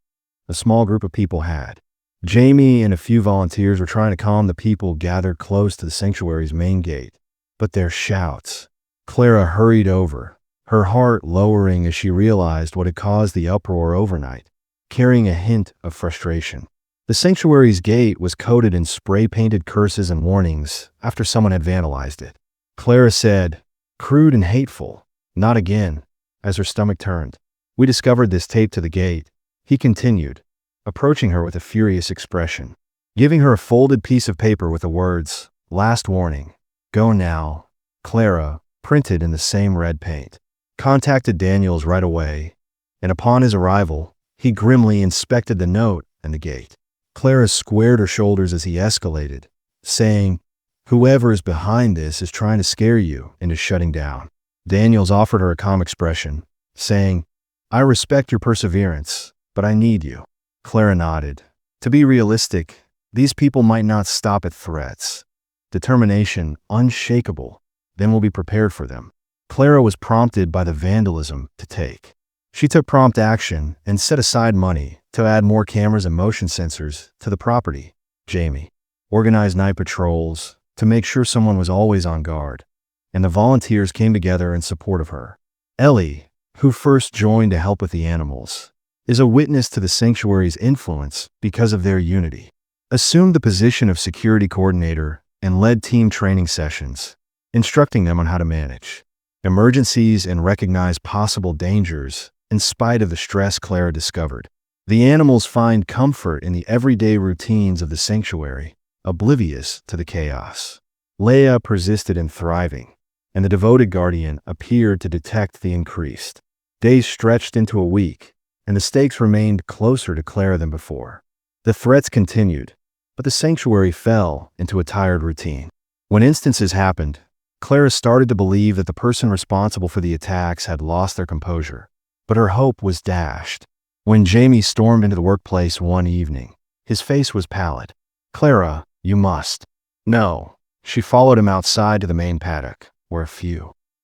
A small group of people had. Jamie and a few volunteers were trying to calm the people gathered close to the sanctuary's main gate. But their shouts. Clara hurried over, her heart lowering as she realized what had caused the uproar overnight, carrying a hint of frustration. The sanctuary's gate was coated in spray-painted curses and warnings after someone had vandalized it. Clara said, "Crude and hateful. Not again," as her stomach turned. "We discovered this taped to the gate," he continued, approaching her with a furious expression, giving her a folded piece of paper with the words, "Last warning. Go now." Clara, printed in the same red paint, contacted Daniels right away, and upon his arrival, he grimly inspected the note and the gate. Clara squared her shoulders as he escalated, saying, "Whoever is behind this is trying to scare you into shutting down." Daniels offered her a calm expression, saying, "I respect your perseverance, but I need you." Clara nodded. To be realistic, These people might not stop at threats. Determination, unshakable, then we'll be prepared for them. Clara was prompted by the vandalism to take. She took prompt action and set aside money to add more cameras and motion sensors to the property. Jamie organized night patrols to make sure someone was always on guard, and the volunteers came together in support of her. Ellie, who first joined to help with the animals, is a witness to the sanctuary's influence because of their unity. Assumed the position of security coordinator and led team training sessions, instructing them on how to manage emergencies and recognize possible dangers in spite of the stress Clara discovered. The animals find comfort in the everyday routines of the sanctuary, oblivious to the chaos. Leia persisted in thriving, and the devoted guardian appeared to detect the increased. Days stretched into a week, and the stakes remained closer to Clara than before. The threats continued, but the sanctuary fell into a tired routine. When instances happened, Clara started to believe that the person responsible for the attacks had lost their composure, but her hope was dashed. When Jamie stormed into the workplace one evening, his face was pallid. "Clara, you must." "No." She followed him outside to the main paddock, where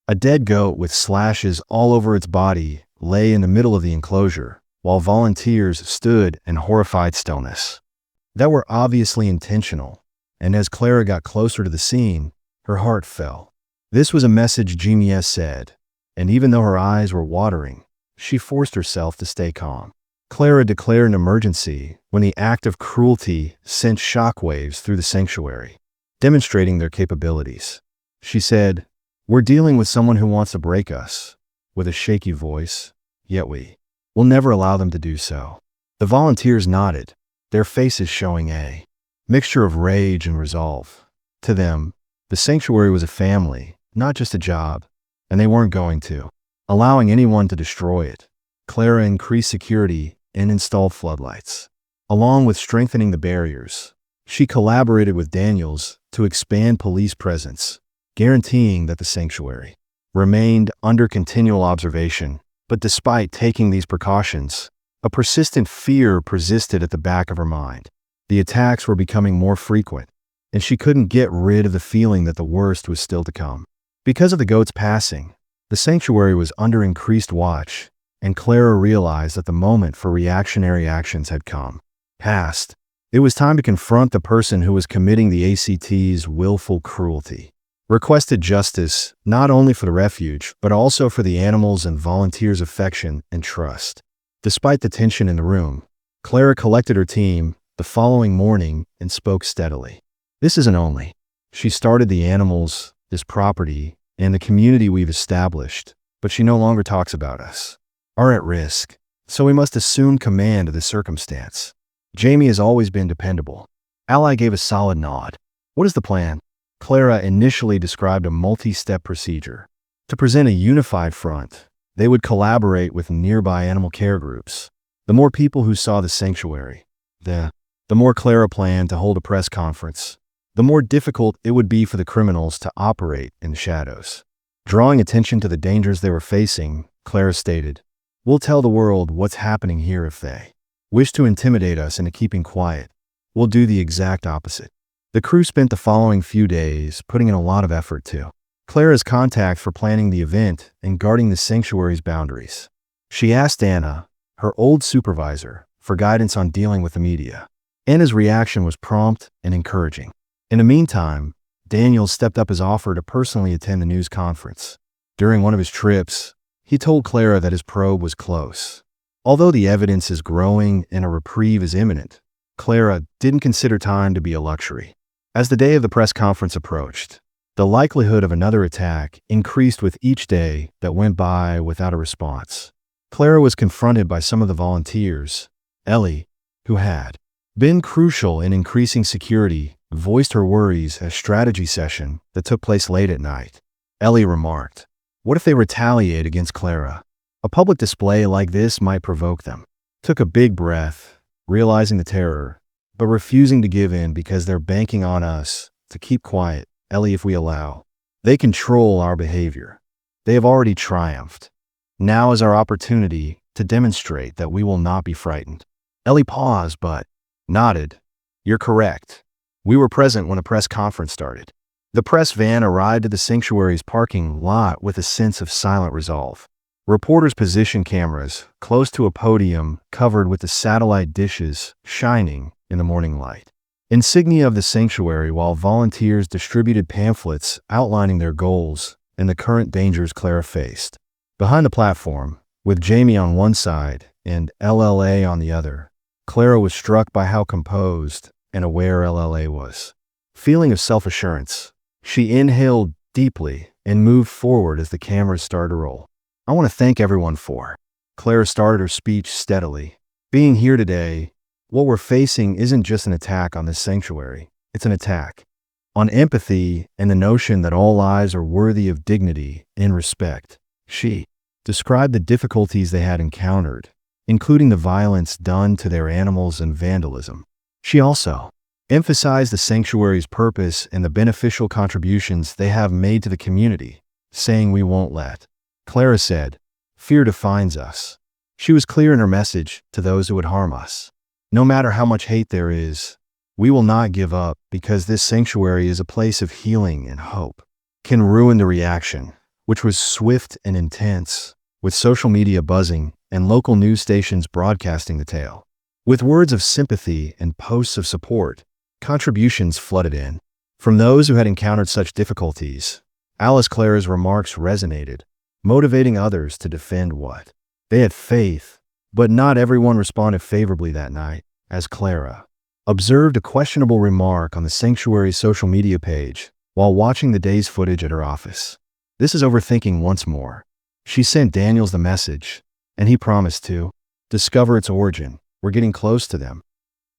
a dead goat with slashes all over its body lay in the middle of the enclosure, while volunteers stood in horrified stillness. That were obviously intentional, and as Clara got closer to the scene, her heart fell. This was a message Jamie said, and even though her eyes were watering, she forced herself to stay calm. Clara declared an emergency when the act of cruelty sent shockwaves through the sanctuary, demonstrating their capabilities. She said, "We're dealing with someone who wants to break us," with a shaky voice, "yet we will never allow them to do so." The volunteers nodded, their faces showing a mixture of rage and resolve. To them, the sanctuary was a family, not just a job, and they weren't going to allowing anyone to destroy it. Clara increased security and installed floodlights. Along with strengthening the barriers, she collaborated with Daniels to expand police presence, guaranteeing that the sanctuary remained under continual observation. But despite taking these precautions, a persistent fear persisted at the back of her mind. The attacks were becoming more frequent, and she couldn't get rid of the feeling that the worst was still to come. Because of the goat's passing, the sanctuary was under increased watch, and Clara realized that the moment for reactionary actions had come. It was time to confront the person who was committing the ACT's willful cruelty. Requested justice not only for the refuge, but also for the animals and volunteers' affection and trust. Despite the tension in the room, Clara collected her team the following morning and spoke steadily. "This isn't only. She started the animals, this property, and the community we've established, but she no longer talks about us. Are at risk, so we must assume command of the circumstance. Jamie has always been dependable." Ally gave a solid nod. "What is the plan?" Clara initially described a multi-step procedure. To present a unified front, they would collaborate with nearby animal care groups. The more people who saw the sanctuary, the more Clara planned to hold a press conference, the more difficult it would be for the criminals to operate in the shadows. Drawing attention to the dangers they were facing, Clara stated, "We'll tell the world what's happening here. If they wish to intimidate us into keeping quiet, we'll do the exact opposite." The crew spent the following few days putting in a lot of effort to Clara's contact for planning the event and guarding the sanctuary's boundaries. She asked Anna, her old supervisor, for guidance on dealing with the media. Anna's reaction was prompt and encouraging. In the meantime, Daniel stepped up his offer to personally attend the news conference. During one of his trips, he told Clara that his probe was close. Although the evidence is growing and a reprieve is imminent, Clara didn't consider time to be a luxury. As the day of the press conference approached, the likelihood of another attack increased with each day that went by without a response. Clara was confronted by some of the volunteers. Ellie, who had been crucial in increasing security, voiced her worries at a strategy session that took place late at night. Ellie remarked, "What if they retaliate against Clara? A public display like this might provoke them." Took a big breath, realizing the terror, but refusing to give in because they're banking on us to keep quiet. "Ellie, if we allow, they control our behavior. They have already triumphed. Now is our opportunity to demonstrate that we will not be frightened." Ellie paused but nodded. You're correct. We were present when the press conference started. The press van arrived at the sanctuary's parking lot with a sense of silent resolve. Reporters positioned cameras close to a podium covered with the satellite dishes shining in the morning light. Insignia of the sanctuary, while volunteers distributed pamphlets outlining their goals and the current dangers Clara faced. Behind the platform, with Jamie on one side and LLA on the other, Clara was struck by how composed and aware LLA was. Feeling of self-assurance, she inhaled deeply and moved forward as the cameras started to roll. I want to thank everyone for. Clara started her speech steadily. Being here today, what we're facing isn't just an attack on this sanctuary. It's an attack on empathy and the notion that all lives are worthy of dignity and respect. She described the difficulties they had encountered, including the violence done to their animals and vandalism. She also emphasized the sanctuary's purpose and the beneficial contributions they have made to the community, saying we won't let. Clara said, fear defines us. She was clear in her message to those who would harm us. No matter how much hate there is, we will not give up because this sanctuary is a place of healing and hope. Can ruin the reaction, which was swift and intense, with social media buzzing and local news stations broadcasting the tale. With words of sympathy and posts of support, contributions flooded in. From those who had encountered such difficulties, Alice Clara's remarks resonated, motivating others to defend what they had faith, but not everyone responded favorably that night, as Clara observed a questionable remark on the sanctuary's social media page while watching the day's footage at her office. This is overthinking once more. She sent Daniels the message, and he promised to discover its origin. We're getting close to them.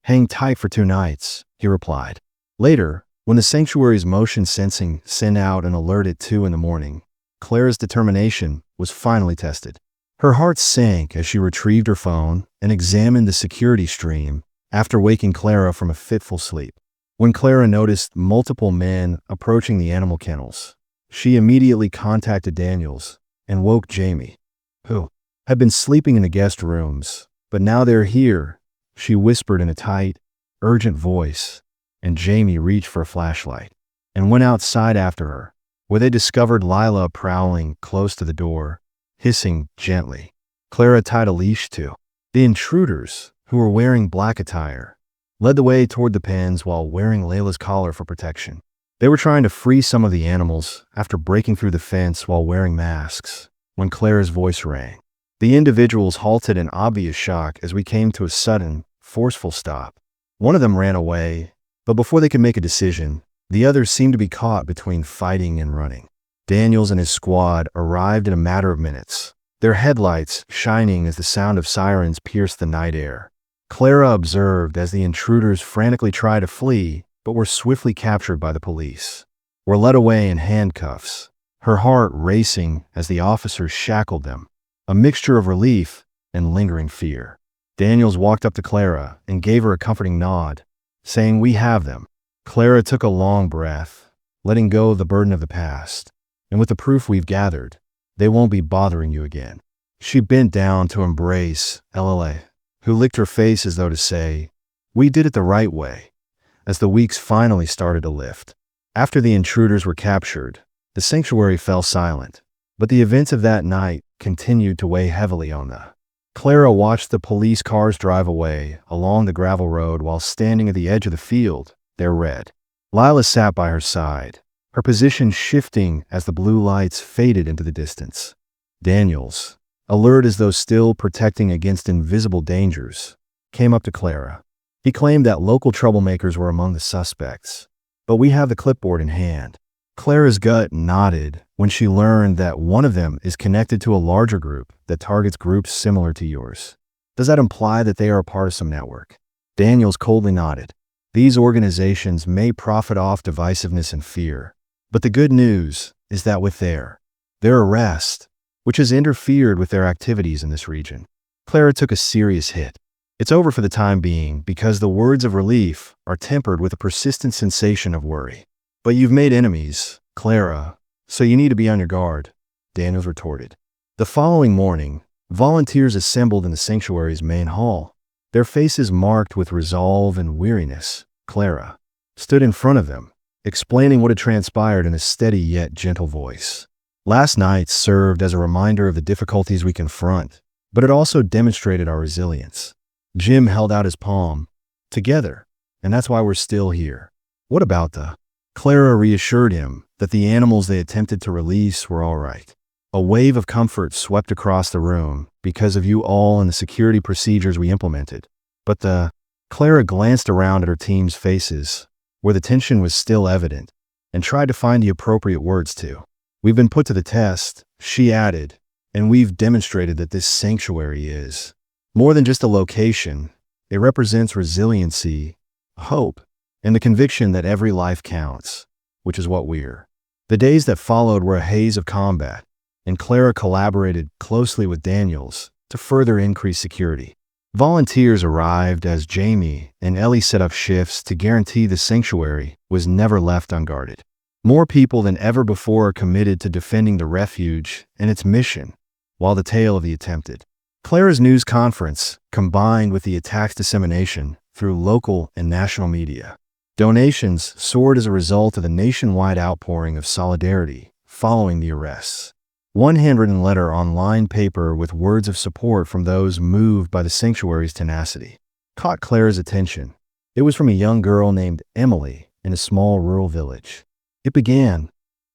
Hang tight for 2 nights, he replied. Later, when the sanctuary's motion sensing sent out an alert at 2 in the morning, Clara's determination was finally tested. Her heart sank as she retrieved her phone and examined the security stream after waking Clara from a fitful sleep. When Clara noticed multiple men approaching the animal kennels, she immediately contacted Daniels and woke Jamie, who had been sleeping in the guest rooms. But now they're here, she whispered in a tight, urgent voice, and Jamie reached for a flashlight and went outside after her, where they discovered Lila prowling close to the door, hissing gently. Clara tied a leash to the intruders, who were wearing black attire, led the way toward the pens while wearing Layla's collar for protection. They were trying to free some of the animals after breaking through the fence while wearing masks, when Clara's voice rang. The individuals halted in obvious shock as we came to a sudden, forceful stop. One of them ran away, but before they could make a decision, the others seemed to be caught between fighting and running. Daniels and his squad arrived in a matter of minutes, their headlights shining as the sound of sirens pierced the night air. Clara observed as the intruders frantically tried to flee, but were swiftly captured by the police, were led away in handcuffs, her heart racing as the officers shackled them, a mixture of relief and lingering fear. Daniels walked up to Clara and gave her a comforting nod, saying, we have them. Clara took a long breath, letting go of the burden of the past, and with the proof we've gathered, they won't be bothering you again. She bent down to embrace LLA, who licked her face as though to say, we did it the right way, as the weeks finally started to lift. After the intruders were captured, the sanctuary fell silent, but the events of that night continued to weigh heavily on the. Clara watched the police cars drive away along the gravel road while standing at the edge of the field, their red. Lila sat by her side, her position shifting as the blue lights faded into the distance. Daniels, alert as though still protecting against invisible dangers, came up to Clara. He claimed that local troublemakers were among the suspects, but we have the clipboard in hand. Clara's gut nodded when she learned that one of them is connected to a larger group that targets groups similar to yours. Does that imply that they are a part of some network? Daniels coldly nodded. These organizations may profit off divisiveness and fear, but the good news is that with their arrest, which has interfered with their activities in this region, Clara took a serious hit. It's over for the time being because the words of relief are tempered with a persistent sensation of worry. But you've made enemies, Clara, so you need to be on your guard, Daniels retorted. The following morning, volunteers assembled in the sanctuary's main hall, their faces marked with resolve and weariness, Clara, stood in front of them, explaining what had transpired in a steady yet gentle voice. Last night served as a reminder of the difficulties we confront, but it also demonstrated our resilience. Jim held out his palm. Together, and that's why we're still here. What about the? Clara reassured him that the animals they attempted to release were all right. A wave of comfort swept across the room because of you all and the security procedures we implemented. But Clara glanced around at her team's faces, where the tension was still evident, and tried to find the appropriate words to. We've been put to the test, she added, and we've demonstrated that this sanctuary is more than just a location. It represents resiliency, hope, and the conviction that every life counts, which is what we're. The days that followed were a haze of combat, and Clara collaborated closely with Daniels to further increase security. Volunteers arrived as Jamie and Ellie set up shifts to guarantee the sanctuary was never left unguarded. More people than ever before are committed to defending the refuge and its mission, while the tale of the attempted. Clara's news conference, combined with the attack's dissemination through local and national media. Donations soared as a result of the nationwide outpouring of solidarity following the arrests. One handwritten letter on lined paper with words of support from those moved by the sanctuary's tenacity caught Clara's attention. It was from a young girl named Emily in a small rural village. It began,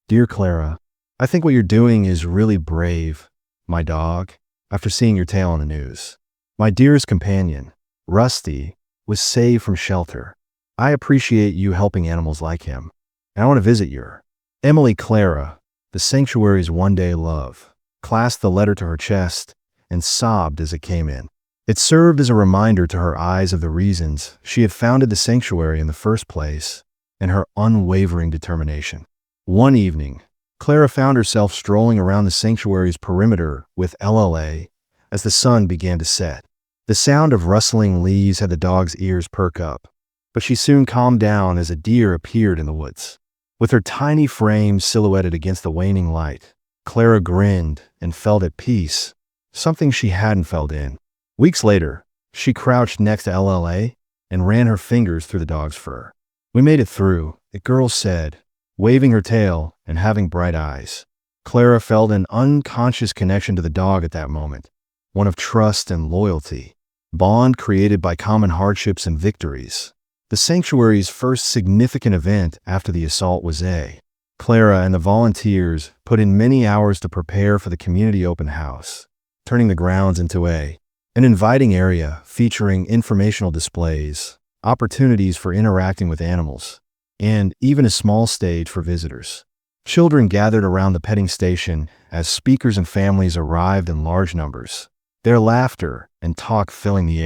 "Dear Clara, I think what you're doing is really brave, my dog, after seeing your tale on the news. My dearest companion, Rusty, was saved from shelter. I appreciate you helping animals like him, and I want to visit your." Emily Clara, the sanctuary's one-day love, clasped the letter to her chest and sobbed as it came in. It served as a reminder to her eyes of the reasons she had founded the sanctuary in the first place and her unwavering determination. One evening, Clara found herself strolling around the sanctuary's perimeter with LLA as the sun began to set. The sound of rustling leaves had the dog's ears perk up, but she soon calmed down as a deer appeared in the woods. With her tiny frame silhouetted against the waning light, Clara grinned and felt at peace, something she hadn't felt in. Weeks later, she crouched next to LLA and ran her fingers through the dog's fur. "We made it through," the girl said, waving her tail and having bright eyes. Clara felt an unconscious connection to the dog at that moment, one of trust and loyalty, bond created by common hardships and victories. The sanctuary's first significant event after the assault was Clara and the volunteers put in many hours to prepare for the community open house, turning the grounds into an inviting area featuring informational displays, opportunities for interacting with animals, and even a small stage for visitors. Children gathered around the petting station as speakers and families arrived in large numbers, their laughter and talk filling the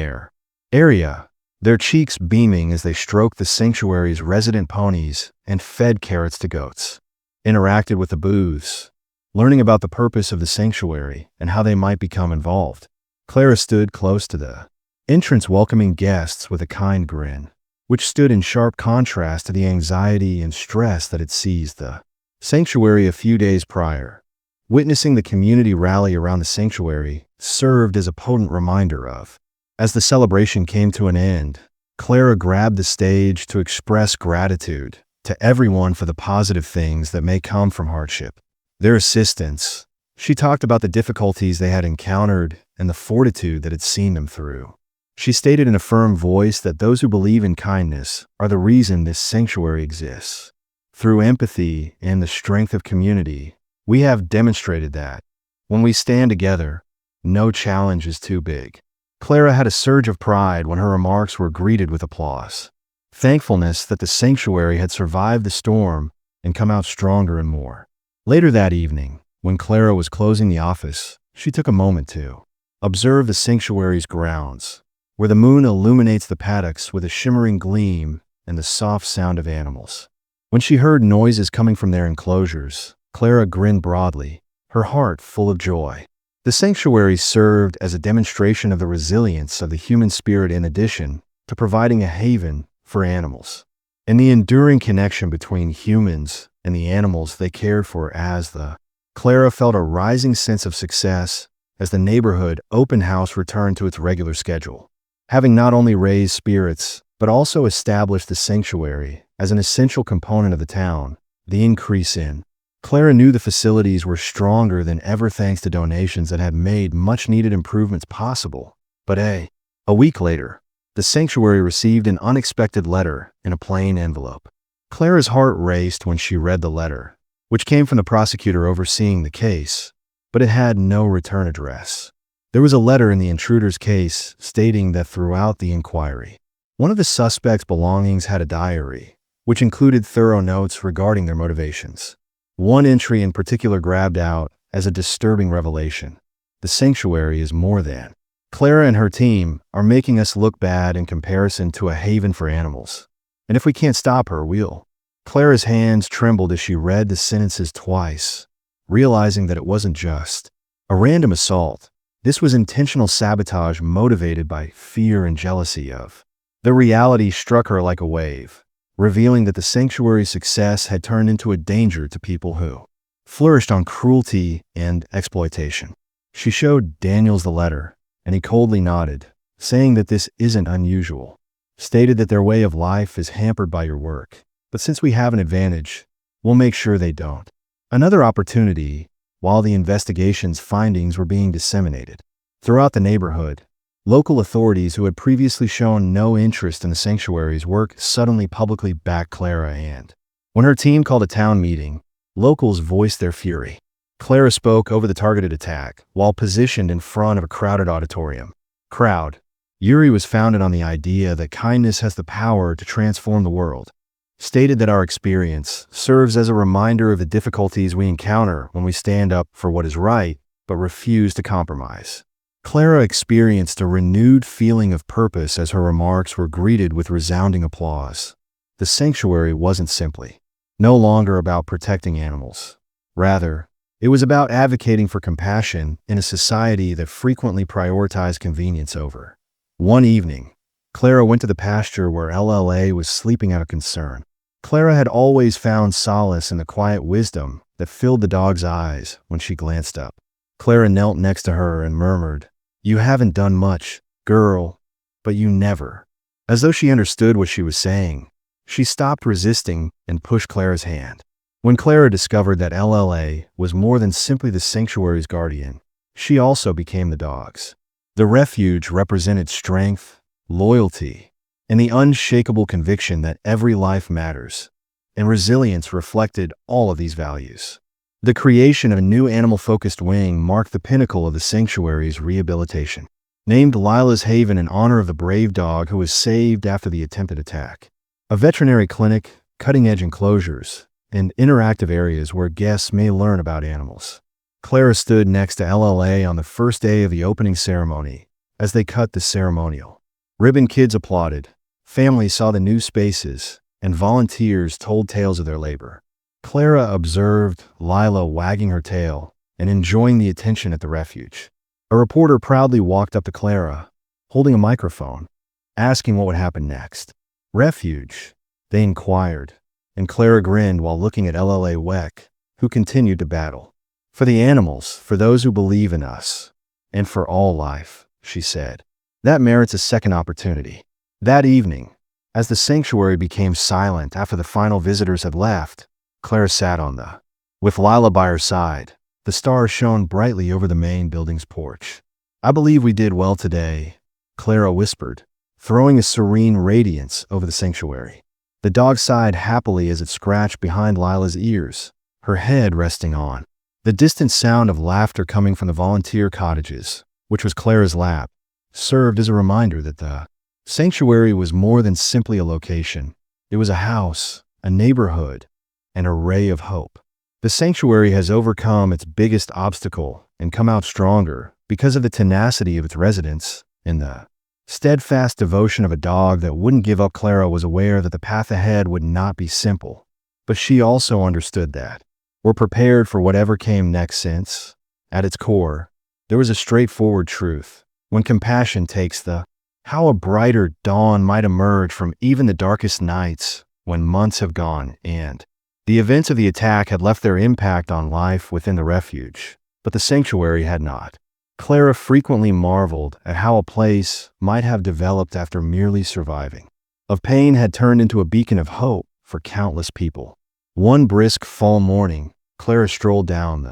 area, their cheeks beaming as they stroked the sanctuary's resident ponies and fed carrots to goats, interacted with the booths, learning about the purpose of the sanctuary and how they might become involved. Clara stood close to the entrance welcoming guests with a kind grin, which stood in sharp contrast to the anxiety and stress that had seized the sanctuary a few days prior. Witnessing the community rally around the sanctuary served as a potent reminder of. As the celebration came to an end, Clara grabbed the stage to express gratitude to everyone for the positive things that may come from hardship. Their assistance. She talked about the difficulties they had encountered and the fortitude that had seen them through. She stated in a firm voice that those who believe in kindness are the reason this sanctuary exists. Through empathy and the strength of community, we have demonstrated that when we stand together, no challenge is too big. Clara had a surge of pride when her remarks were greeted with applause. Thankfulness that the sanctuary had survived the storm and come out stronger and more. Later that evening, when Clara was closing the office, she took a moment to observe the sanctuary's grounds, where the moon illuminates the paddocks with a shimmering gleam and the soft sound of animals. When she heard noises coming from their enclosures, Clara grinned broadly, her heart full of joy. The sanctuary served as a demonstration of the resilience of the human spirit in addition to providing a haven for animals, and the enduring connection between humans and the animals they cared for Clara felt a rising sense of success as the neighborhood open house returned to its regular schedule, having not only raised spirits, but also established the sanctuary as an essential component of the town. The increase in Clara knew the facilities were stronger than ever thanks to donations that had made much-needed improvements possible. But a week later, the sanctuary received an unexpected letter in a plain envelope. Clara's heart raced when she read the letter, which came from the prosecutor overseeing the case, but it had no return address. There was a letter in the intruder's case stating that throughout the inquiry, one of the suspects' belongings had a diary, which included thorough notes regarding their motivations. One entry in particular grabbed out as a disturbing revelation. The sanctuary is more than. Clara and her team are making us look bad in comparison to a haven for animals. And if we can't stop her, we'll. Clara's hands trembled as she read the sentences twice, realizing that it wasn't just a random assault. This was intentional sabotage motivated by fear and jealousy of. The reality struck her like a wave, revealing that the sanctuary's success had turned into a danger to people who flourished on cruelty and exploitation. She showed Daniels the letter, and he coldly nodded, saying that this isn't unusual. Stated that their way of life is hampered by your work, but since we have an advantage, we'll make sure they don't. Another opportunity, while the investigation's findings were being disseminated throughout the neighborhood, local authorities who had previously shown no interest in the sanctuary's work suddenly publicly backed Clara, and when her team called a town meeting, locals voiced their fury. Clara spoke over the targeted attack while positioned in front of a crowded auditorium. Yuri was founded on the idea that kindness has the power to transform the world. Stated that our experience serves as a reminder of the difficulties we encounter when we stand up for what is right but refuse to compromise. Clara experienced a renewed feeling of purpose as her remarks were greeted with resounding applause. The sanctuary wasn't simply no longer about protecting animals. Rather, it was about advocating for compassion in a society that frequently prioritized convenience over. One evening, Clara went to the pasture where LLA was sleeping out of concern. Clara had always found solace in the quiet wisdom that filled the dog's eyes when she glanced up. Clara knelt next to her and murmured, "You haven't done much, girl, but you never." As though she understood what she was saying, she stopped resisting and pushed Clara's hand. When Clara discovered that LLA was more than simply the sanctuary's guardian, she also became the dog's. The refuge represented strength, loyalty, and the unshakable conviction that every life matters, and resilience reflected all of these values. The creation of a new animal-focused wing marked the pinnacle of the sanctuary's rehabilitation. Named Lila's Haven in honor of the brave dog who was saved after the attempted attack. A veterinary clinic, cutting-edge enclosures, and interactive areas where guests may learn about animals. Clara stood next to LLA on the first day of the opening ceremony as they cut the ceremonial. Ribbon kids applauded, families saw the new spaces, and volunteers told tales of their labor. Clara observed Lila wagging her tail and enjoying the attention at the refuge. A reporter proudly walked up to Clara, holding a microphone, asking what would happen next. "Refuge?" they inquired, and Clara grinned while looking at LLA Weck, who continued to battle. "For the animals, for those who believe in us, and for all life," she said. "That merits a second opportunity." That evening, as the sanctuary became silent after the final visitors had left, Clara sat on the, with Lila by her side. The stars shone brightly over the main building's porch. "I believe we did well today," Clara whispered, throwing a serene radiance over the sanctuary. The dog sighed happily as it scratched behind Lila's ears, her head resting on. The distant sound of laughter coming from the volunteer cottages, which was Clara's lap, served as a reminder that the sanctuary was more than simply a location. It was a house, a neighborhood, and a ray of hope. The sanctuary has overcome its biggest obstacle and come out stronger because of the tenacity of its residents and the steadfast devotion of a dog that wouldn't give up. Clara was aware that the path ahead would not be simple, but she also understood that we're prepared for whatever came next since, at its core, there was a straightforward truth. When compassion takes the, how a brighter dawn might emerge from even the darkest nights when months have gone and the events of the attack had left their impact on life within the refuge, but the sanctuary had not. Clara frequently marveled at how a place might have developed after merely surviving. of pain had turned into a beacon of hope for countless people. One brisk fall morning, Clara strolled down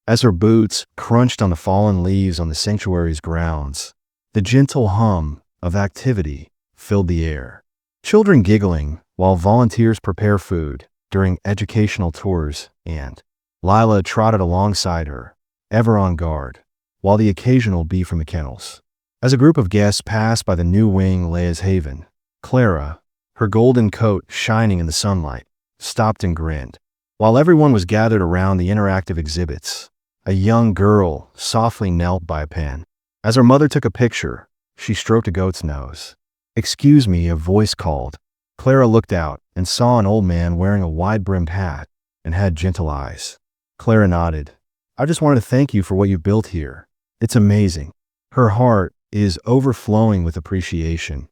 as her boots crunched on the fallen leaves on the sanctuary's grounds. The gentle hum of activity filled the air. Children giggling while volunteers prepare food during educational tours, and Lila trotted alongside her, ever on guard, while the occasional bee from the kennels. As a group of guests passed by the new wing Leia's Haven, Clara, her golden coat shining in the sunlight, stopped and grinned. While everyone was gathered around the interactive exhibits, a young girl softly knelt by a pen. As her mother took a picture, she stroked a goat's nose. "Excuse me," a voice called. Clara looked out and saw an old man wearing a wide-brimmed hat and had gentle eyes. Clara nodded. "I just wanted to thank you for what you've built here. It's amazing." Her heart is overflowing with appreciation.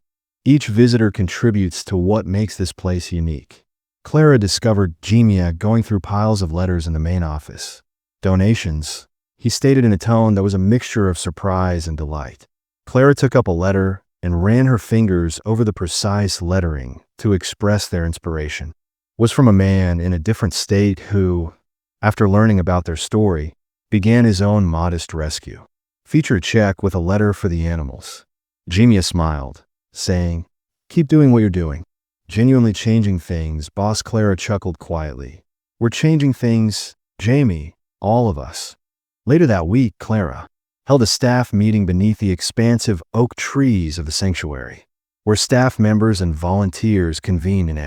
Each visitor contributes to what makes this place unique. Clara discovered Jimia going through piles of letters in the main office. "Donations," he stated in a tone that was a mixture of surprise and delight. Clara took up a letter and ran her fingers over the precise lettering to express their inspiration. It was from a man in a different state who, after learning about their story, began his own modest rescue. "Feature check with a letter for the animals." Jimia smiled, saying, "Keep doing what you're doing." "Genuinely changing things," Boss Clara chuckled quietly. "We're changing things, Jamie, all of us." Later that week, Clara held a staff meeting beneath the expansive oak trees of the sanctuary, where staff members and volunteers convened in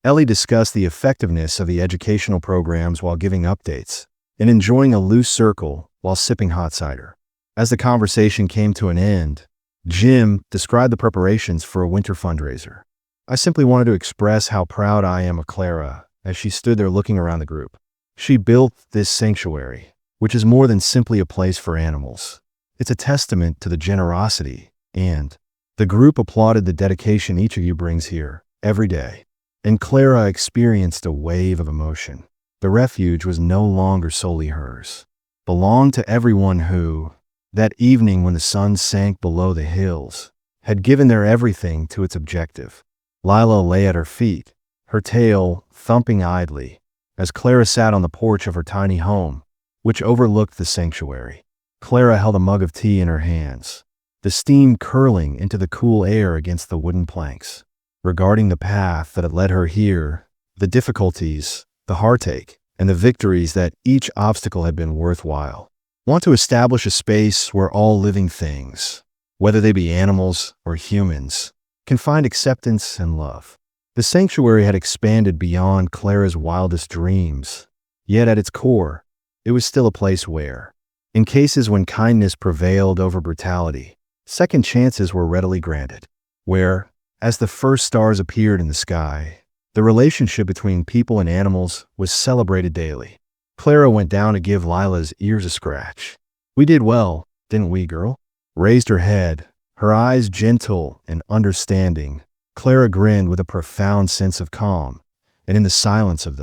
Ellie discussed the effectiveness of the educational programs while giving updates and enjoying a loose circle while sipping hot cider. As the conversation came to an end, Jim described the preparations for a winter fundraiser. "I simply wanted to express how proud I am of Clara," as she stood there looking around the group. "She built this sanctuary, which is more than simply a place for animals. It's a testament to the generosity, and the group applauded the dedication each of you brings here every day." And Clara experienced a wave of emotion. The refuge was no longer solely hers. It belonged to everyone who, that evening when the sun sank below the hills, had given their everything to its objective. Lila lay at her feet, her tail thumping idly, as Clara sat on the porch of her tiny home, which overlooked the sanctuary. Clara held a mug of tea in her hands, the steam curling into the cool air against the wooden planks. Regarding the path that had led her here, the difficulties, the heartache, and the victories, that each obstacle had been worthwhile. Want to establish a space where all living things, whether they be animals or humans, can find acceptance and love. The sanctuary had expanded beyond Clara's wildest dreams, yet at its core, it was still a place where, in cases when kindness prevailed over brutality, second chances were readily granted. Where, as the first stars appeared in the sky, the relationship between people and animals was celebrated daily. Clara went down to give Lila's ears a scratch. "We did well, didn't we, girl?" Raised her head, her eyes gentle and understanding. Clara grinned with a profound sense of calm, and in the silence of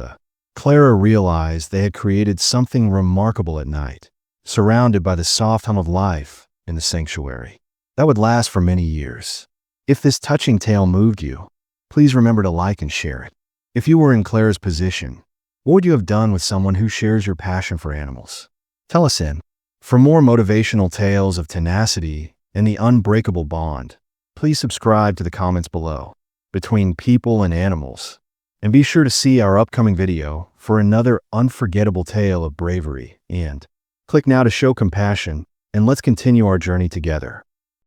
Clara realized they had created something remarkable at night, surrounded by the soft hum of life in the sanctuary. That would last for many years. If this touching tale moved you, please remember to like and share it. If you were in Clara's position, what would you have done with someone who shares your passion for animals? Tell us in. For more motivational tales of tenacity and the unbreakable bond, please subscribe to the comments below, Between People and Animals, and be sure to see our upcoming video for another unforgettable tale of bravery. And click now to show compassion, and let's continue our journey together.